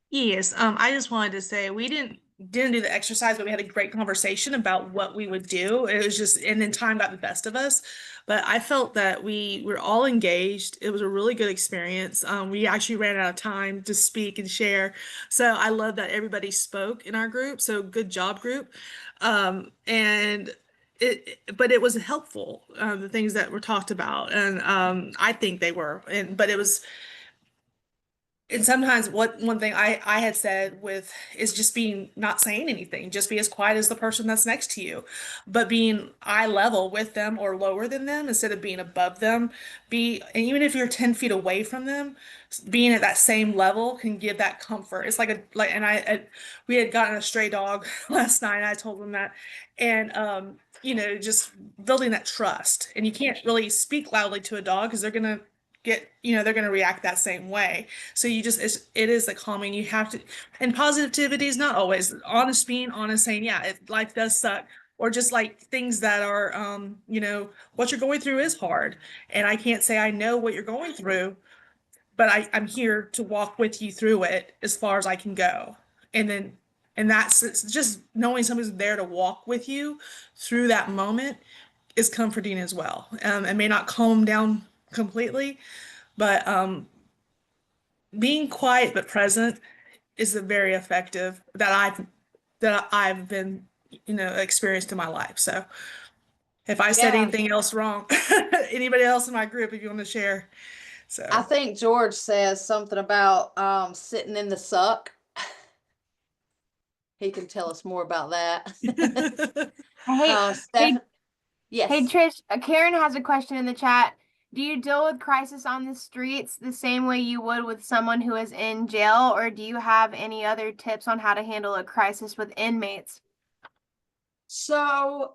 Yes, I just wanted to say we didn't do the exercise, but we had a great conversation about what we would do. It was just, and then time got the best of us. But I felt that we were all engaged. It was a really good experience. We actually ran out of time to speak and share. So I love that everybody spoke in our group. So good job, group. And but it was helpful, the things that were talked about, and I think they were. But it was. And sometimes one thing I had said with is just being not saying anything, just be as quiet as the person that's next to you, but being eye level with them or lower than them instead of being above them. And even if you're 10 feet away from them, being at that same level can give that comfort. It's and we had gotten a stray dog last night. I told them that, and just building that trust. And you can't really speak loudly to a dog because they're gonna they're gonna react that same way. So it is the calming. You have to, and positivity is not always honest, being honest, saying, yeah, life does suck. Or just like things that are, what you're going through is hard. And I can't say I know what you're going through, but I'm here to walk with you through it as far as I can go. And that's it's just knowing somebody's there to walk with you through that moment is comforting as well. It may not calm down completely, but being quiet but present is a very effective that I've been experienced in my life. So if I said Yeah. anything else wrong, anybody else in my group, if you want to share. So I think George says something about sitting in the suck. He can tell us more about that. Hey, Steph, yes. Hey Trish, Karen has a question in the chat. Do you deal with crisis on the streets the same way you would with someone who is in jail, or do you have any other tips on how to handle a crisis with inmates? So,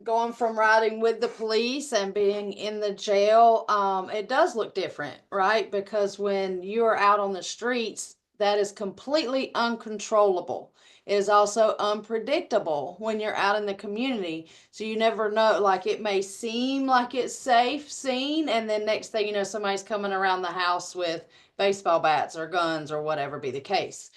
going from riding with the police and being in the jail, it does look different, right? Because when you're out on the streets, that is completely uncontrollable. It is also unpredictable when you're out in the community. So you never know, like it may seem like it's safe scene, and then next thing you know, somebody's coming around the house with baseball bats or guns or whatever be the case.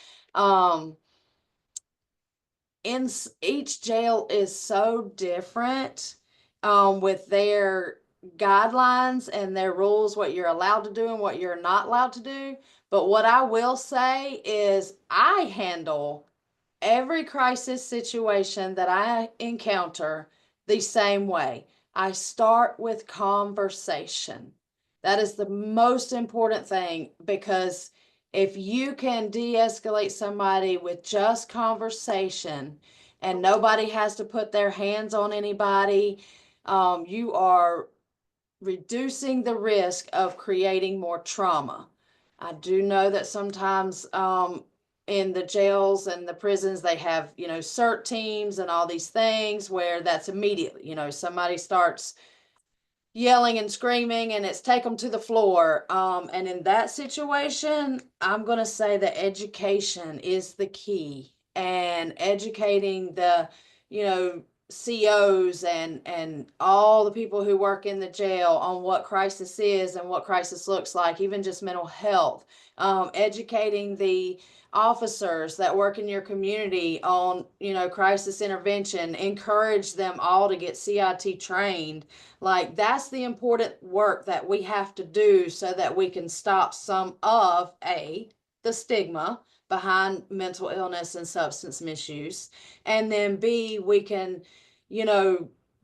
In each jail is so different with their guidelines and their rules, what you're allowed to do and what you're not allowed to do. But what I will say is I handle every crisis situation that I encounter the same way. I start with conversation. That is the most important thing, because if you can de-escalate somebody with just conversation and nobody has to put their hands on anybody, you are reducing the risk of creating more trauma. I do know that sometimes in the jails and the prisons, they have, CERT teams and all these things where that's immediately, somebody starts yelling and screaming and it's take them to the floor. And in that situation, I'm going to say that education is the key, and educating the, COs and all the people who work in the jail on what crisis is and what crisis looks like, even just mental health. Educating the officers that work in your community on, crisis intervention. Encourage them all to get CIT trained. Like, that's the important work that we have to do so that we can stop some of the stigma behind mental illness and substance misuse, and then B, we can,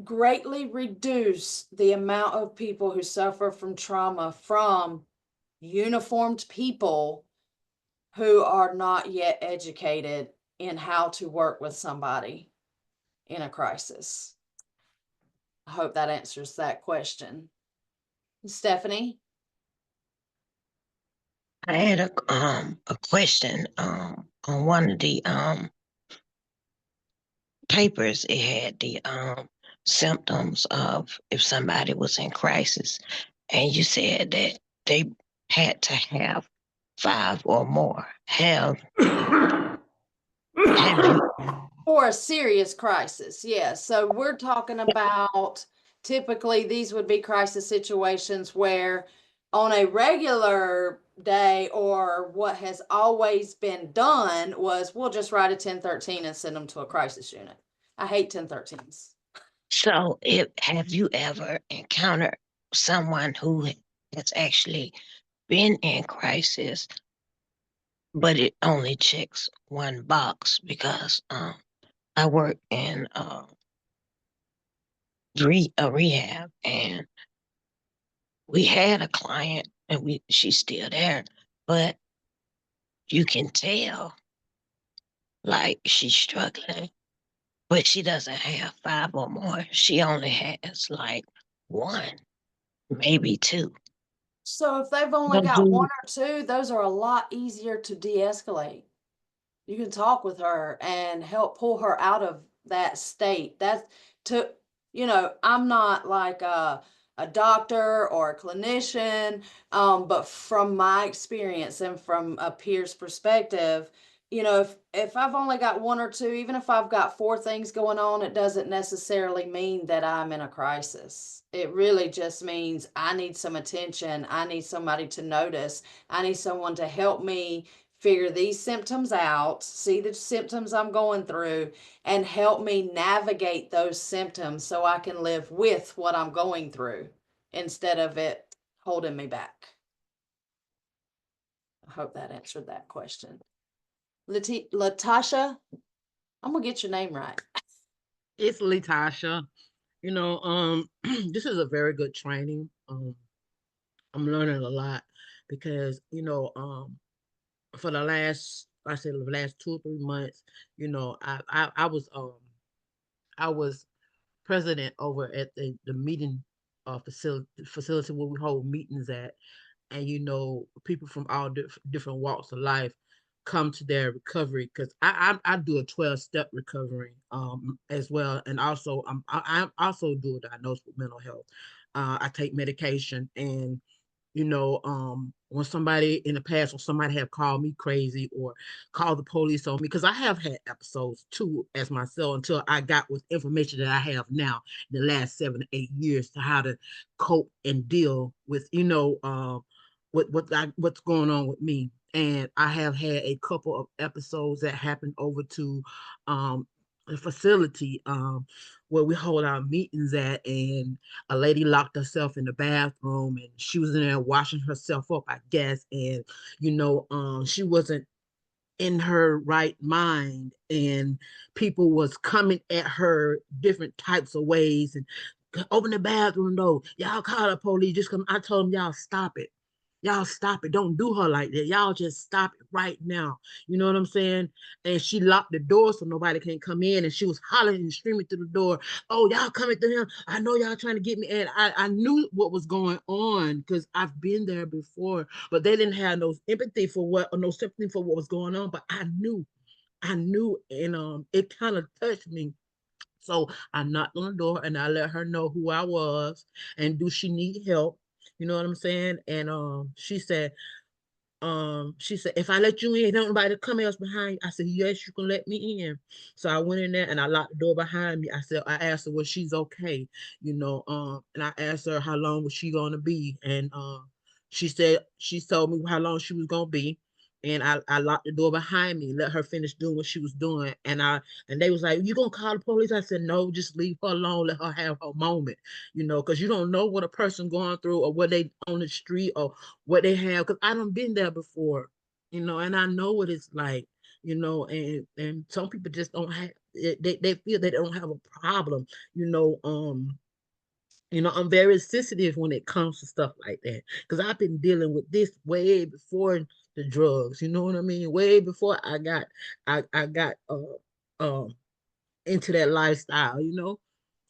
greatly reduce the amount of people who suffer from trauma from uniformed people who are not yet educated in how to work with somebody in a crisis. I hope that answers that question. Stephanie? I had a question on one of the papers. It had the symptoms of if somebody was in crisis, and you said that they had to have 5 or more. Have you? For a serious crisis, yes. So we're talking about, typically these would be crisis situations where on a regular day, or what has always been done, was we'll just write a 1013 and send them to a crisis unit. I hate 1013s. So have you ever encountered someone who has actually been in crisis, but it only checks one box? Because I work in a rehab, and we had a client, and she's still there, but you can tell like she's struggling, but she doesn't have 5 or more. She only has like 1, maybe 2. So if they've only got 1 or 2, those are a lot easier to de-escalate. You can talk with her and help pull her out of that state. That's to, you know, I'm not like a doctor or a clinician, but from my experience and from a peer's perspective, you know, if I've only got one or two, even if I've got four things going on, it doesn't necessarily mean that I'm in a crisis. It really just means I need some attention. I need somebody to notice. I need someone to help me figure these symptoms out, see the symptoms I'm going through, and help me navigate those symptoms so I can live with what I'm going through instead of it holding me back. I hope that answered that question. Latasha, I'm gonna get your name right. It's Latasha. You know, this is a very good training. I'm learning a lot because, you know, for the last, I said the last 2 or 3 months, you know, I was president over at the meeting facility where we hold meetings at, and you know, people from all different walks of life come to their recovery because I do a 12-step recovery as well, and also I also do a diagnosis with mental health. I take medication, and you know, when somebody in the past, when somebody have called me crazy or called the police on me, because I have had episodes too as myself until I got with information that I have now in the last 7 to 8 years to how to cope and deal with, you know, what's going on with me. And I have had a couple of episodes that happened over to a facility where we hold our meetings at, and a lady locked herself in the bathroom and she was in there washing herself up, I guess. And, you know, she wasn't in her right mind, and people was coming at her different types of ways and open the bathroom door. Y'all call the police. Just come. I told them, y'all stop it. Y'all stop it. Don't do her like that. Y'all just stop it right now. You know what I'm saying? And she locked the door so nobody can come in. And she was hollering and screaming through the door. Oh, y'all coming through him. I know y'all trying to get me. And I knew what was going on because I've been there before, but they didn't have no empathy for what, or no sympathy for what was going on. But I knew, and it kind of touched me. So I knocked on the door and I let her know who I was and do she need help. You know what I'm saying? And she said, if I let you in, don't nobody come else behind you. I said, yes, you can let me in. So I went in there and I locked the door behind me. I asked her, well, she's okay, you know, and I asked her how long was she gonna be. And she told me how long she was gonna be. And I locked the door behind me, let her finish doing what she was doing. And they was like, you gonna call the police? I said, no, just leave her alone, let her have her moment, you know, because you don't know what a person going through or what they on the street or what they have, because I done been there before, you know, and I know what it's like, you know, and some people just don't have they feel they don't have a problem, you know. I'm very sensitive when it comes to stuff like that because I've been dealing with this way before the drugs, you know what I mean? Way before I got into that lifestyle, you know.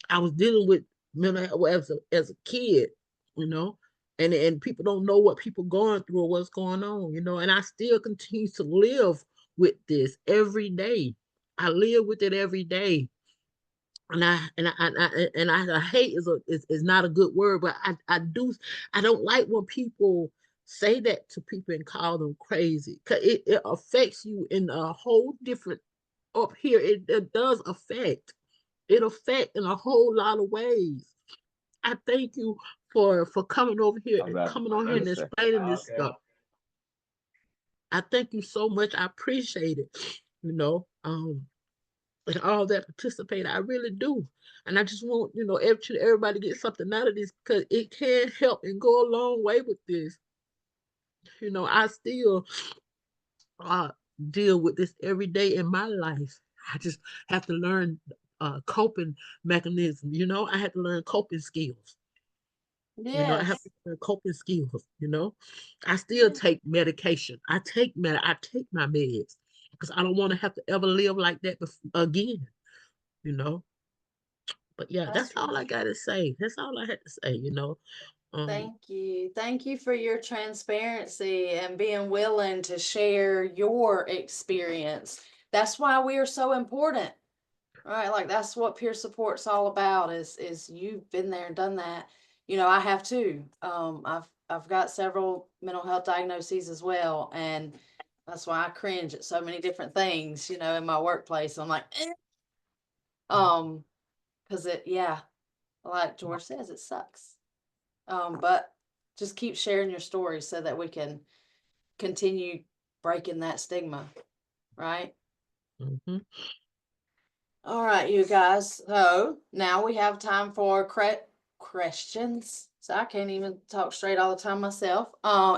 I was dealing with mental health as a kid, you know, and people don't know what people going through or what's going on, you know, and I still continue to live with this every day. I live with it every day. I hate is not a good word, but I don't like when people say that to people and call them crazy because it affects you in a whole different up here. It does affect. It affect in a whole lot of ways. I thank you for coming over here and coming on here and explaining this stuff. I thank you so much. I appreciate it. You know, and all that participate, I really do. And I just want, you know, everybody to get something out of this because it can help and go a long way with this. You know, I still uh, deal with this every day in my life. I just have to learn coping mechanism. You know, I had to learn coping skills. You know, I have Yes. to learn coping skills. You know, I still take medication. I take my meds because I don't want to have to ever live like that again. You know, but yeah, that's all I gotta say. That's all I had to say. You know, Thank you. Thank you for your transparency and being willing to share your experience. That's why we are so important. Right, like that's what peer support's all about is you've been there and done that. You know, I have too. I've got several mental health diagnoses as well, and that's why I cringe at so many different things, you know, in my workplace. I'm like, eh. Because it, yeah, like George says, it sucks. But just keep sharing your story so that we can continue breaking that stigma, right? Mm-hmm. All right, you guys. So now we have time for questions. So I can't even talk straight all the time myself.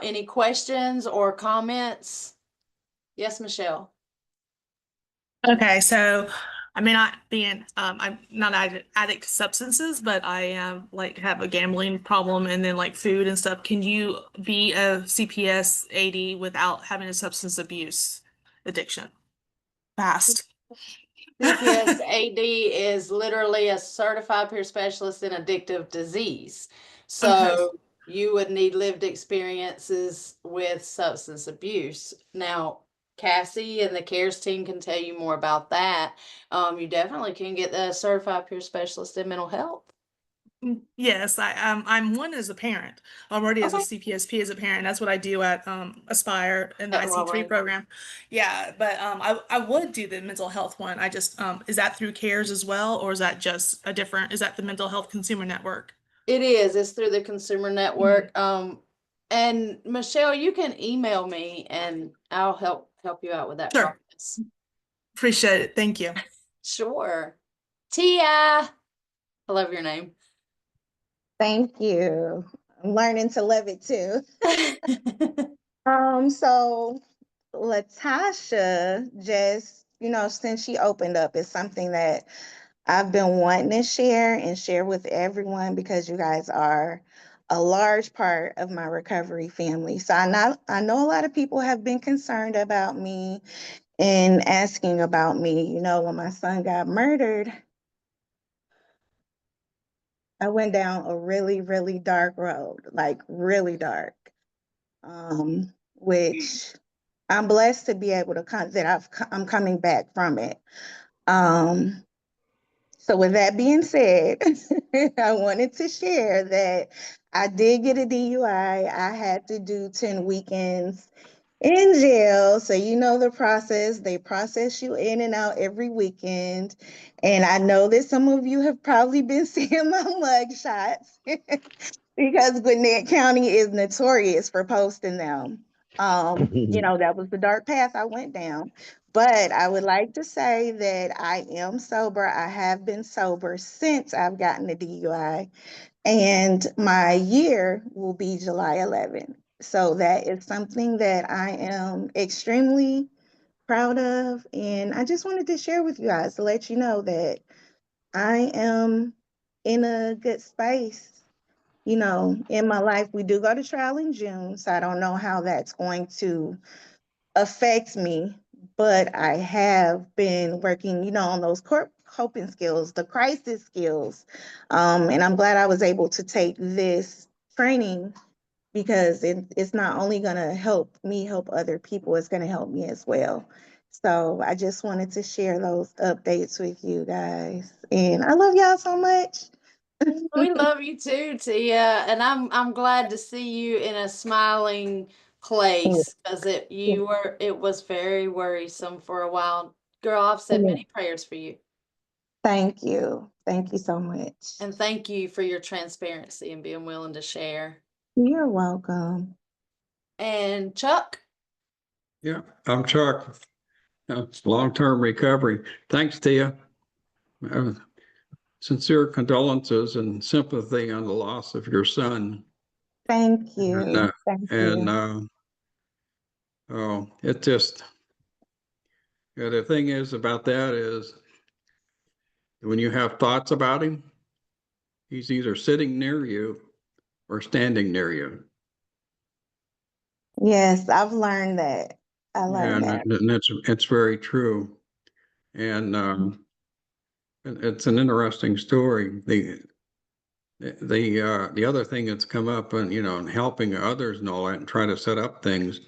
Any questions or comments? Yes, Michelle. Okay, so I mean, I'm not addict to substances, but I like have a gambling problem and then like food and stuff. Can you be a CPS AD without having a substance abuse addiction? Fast. CPS AD is literally a certified peer specialist in addictive disease. Okay. So you would need lived experiences with substance abuse. Now, Cassie and the CARES team can tell you more about that. You definitely can get the certified peer specialist in mental health. Yes, I'm one as a parent already as a Okay. CPSP as a parent. That's what I do at Aspire in the At IC3 Fleuren. program. Yeah, but I would do the mental health one. I just is that through CARES as well, or is that just a different, is that the Mental Health Consumer Network? It is. It's through the consumer network. And Michelle, you can email me and I'll help you out with that Sure. process. Appreciate it. Thank you. Sure. Tia. I love your name. Thank you. I'm learning to love it too. So Latasha just, since she opened up, is something that I've been wanting to share and share with everyone because you guys are a large part of my recovery family. So I know a lot of people have been concerned about me and asking about me. When my son got murdered, I went down a really, really dark road, like really dark. Which I'm blessed to be able to I'm coming back from it. Um, so with that being said, I wanted to share that I did get a DUI. I had to do 10 weekends in jail. So you know the process. They process you in and out every weekend. And I know that some of you have probably been seeing my mug shots because Gwinnett County is notorious for posting them. That was the dark path I went down. But I would like to say that I am sober. I have been sober since I've gotten the DUI, and my year will be July 11th. So that is something that I am extremely proud of. And I just wanted to share with you guys to let you know that I am in a good space. In my life, we do go to trial in June, so I don't know how that's going to affect me, but I have been working, on those coping skills, the crisis skills. And I'm glad I was able to take this training because it's not only going to help me help other people, it's going to help me as well. So I just wanted to share those updates with you guys. And I love y'all so much. We love you too, Tia, and I'm glad to see you in a smiling place because it was very worrisome for a while. Girl, I've said many prayers for you. Thank you. Thank you so much. And thank you for your transparency and being willing to share. You're welcome. And Chuck? Yeah, I'm Chuck. It's long-term recovery. Thanks, Tia. Sincere condolences and sympathy on the loss of your son. Thank you. Thank you. Oh, it just, the thing is about that is when you have thoughts about him, he's either sitting near you or standing near you. Yes, I've learned that. I learned that. And it's very true. And it's an interesting story. The other thing that's come up and and helping others and all that and trying to set up things,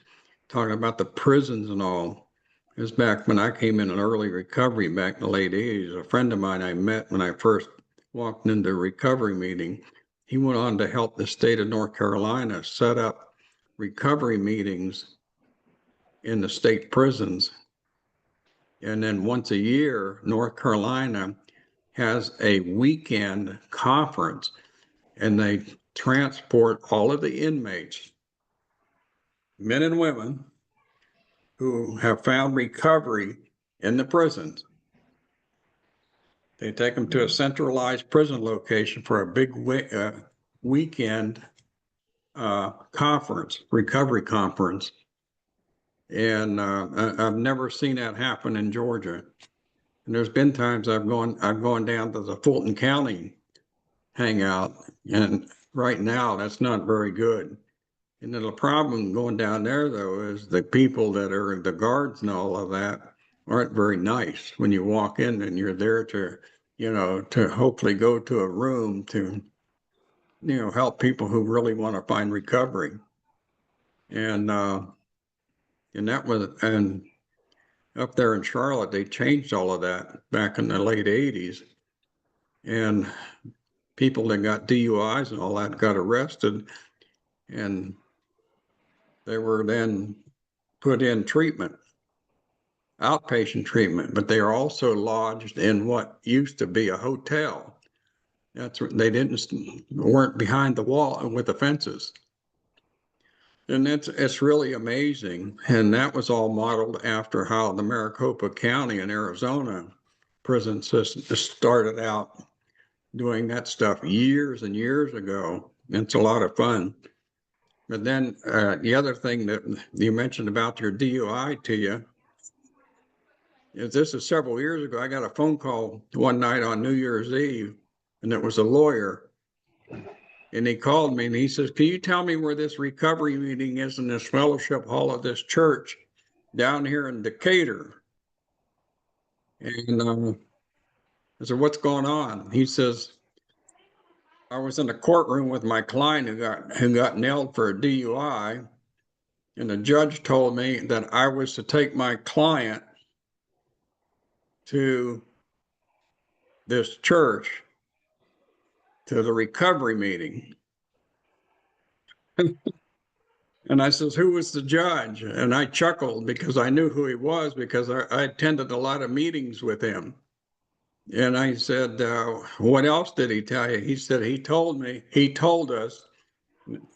talking about the prisons and all. is back when I came in early recovery back in the late 80s. A friend of mine I met when I first walked into a recovery meeting, he went on to help the state of North Carolina set up recovery meetings in the state prisons. And then once a year, North Carolina has a weekend conference, and they transport all of the inmates, men and women, who have found recovery in the prisons. They take them to a centralized prison location for a big weekend conference, recovery conference. And I've never seen that happen in Georgia. And there's been times I've gone down to the Fulton County hangout, and right now that's not very good. And then the problem going down there though is the people that are the guards and all of that aren't very nice when you walk in and you're there to, to hopefully go to a room to, help people who really want to find recovery. And and up there in Charlotte, they changed all of that back in the late 80s. And people that got DUIs and all that got arrested, and they were then put in treatment, outpatient treatment, but they are also lodged in what used to be a hotel. That's what they weren't behind the wall with the fences. And it's really amazing. And that was all modeled after how the Maricopa County in Arizona prison system started out doing that stuff years and years ago. It's a lot of fun. But then the other thing that you mentioned about your DUI to you is this is several years ago. I got a phone call one night on New Year's Eve, and it was a lawyer. And he called me and he says, "Can you tell me where this recovery meeting is in this fellowship hall of this church down here in Decatur?" And I said, "What's going on?" He says, "I was in a courtroom with my client who got nailed for a DUI, and the judge told me that I was to take my client to this church, to the recovery meeting." And I says, "Who was the judge?" And I chuckled because I knew who he was because I attended a lot of meetings with him. And I said, "What else did he tell you?" He said, he told us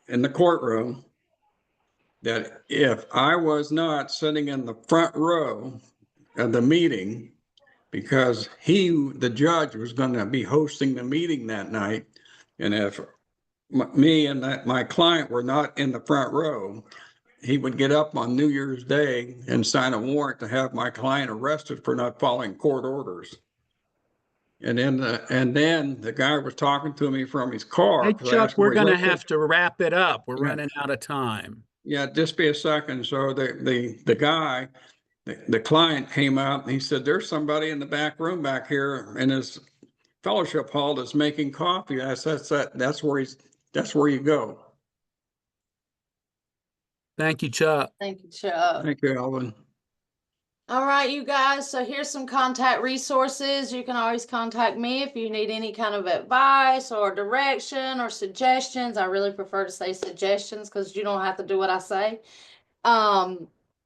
in the courtroom that if I was not sitting in the front row of the meeting, because the judge was going to be hosting the meeting that night, and if me and my client were not in the front row, he would get up on New Year's Day and sign a warrant to have my client arrested for not following court orders. And then the guy was talking to me from his car. Hey, 'cause I Chuck, asked we're where he going to lived. have to wrap it up. We're Yeah. running out of time. Yeah, just be a second. So the guy, the client came out and he said, "There's somebody in the back room back here in his fellowship hall that's making coffee." I said, that's where you go. Thank you, Chuck. Thank you, Chuck. Thank you, Alvin. All right, you guys. So here's some contact resources. You can always contact me if you need any kind of advice or direction or suggestions. I really prefer to say suggestions because you don't have to do what I say.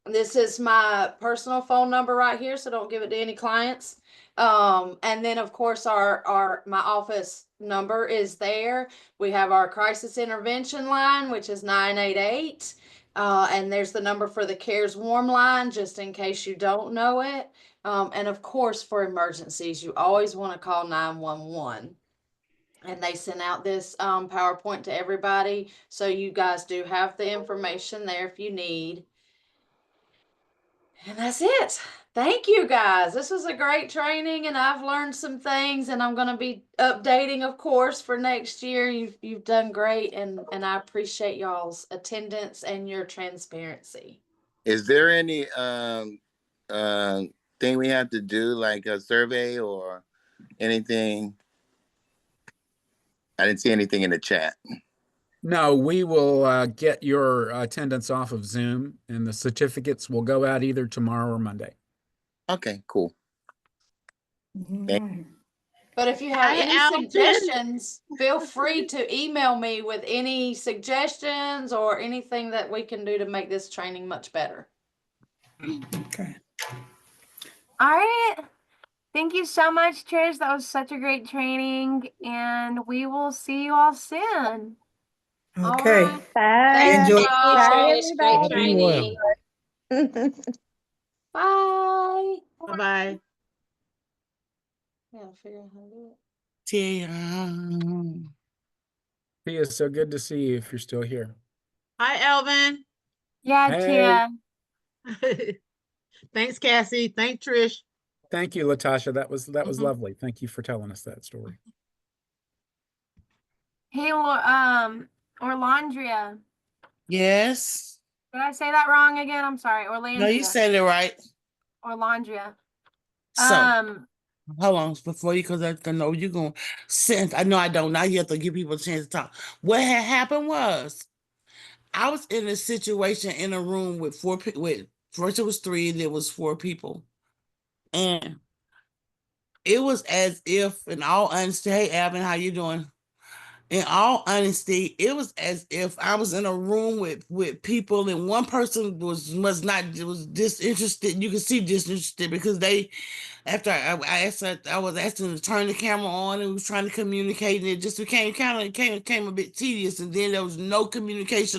This is my personal phone number right here, so don't give it to any clients. And then of course my office number is there. We have our crisis intervention line, which is 988. And there's the number for the CARES warm line, just in case you don't know it. And of course, for emergencies, you always want to call 911. And they sent out this PowerPoint to everybody. So you guys do have the information there if you need. And that's it. Thank you guys. This was a great training and I've learned some things and I'm going to be updating, of course, for next year. You've done great and I appreciate y'all's attendance and your transparency. Is there any thing we have to do, like a survey or anything? I didn't see anything in the chat. No, we will get your attendance off of Zoom, and the certificates will go out either tomorrow or Monday. Okay, cool. But if you have Hi, any Alton. suggestions, feel free to email me with any suggestions or anything that we can do to make this training much better. Okay. All right. Thank you so much, Trish. That was such a great training, and we will see you all soon. Okay. Bye. Enjoy. Thank you, Bye, Trish. Great everybody. Be well. training. Bye. Bye-bye. Yeah, figure out how to do it. Tia, so good to see you if you're still here. Hi, Elvin. Yeah, Hey. Tia. Thanks, Cassie. Thanks, Trish. Thank you, Latasha. That was Mhm. lovely. Thank you for telling us that story. Hey, Orlandria. Yes. Did I say that wrong again? I'm sorry. Orlandria. No, you said it right. Orlandria. So, hold on before you, because I know you're going to send. I know I don't. Now you have to give people a chance to talk. What had happened was I was in a situation in a room with four people. With first it was three, and there was four people, and it was as if, in all honesty, hey, Alvin, how you doing? In all honesty, it was as if I was in a room with people, and one person was disinterested. You could see disinterested because they, after I asked, I was asking to turn the camera on, and we was trying to communicate, and it just became a bit tedious, and then there was no communication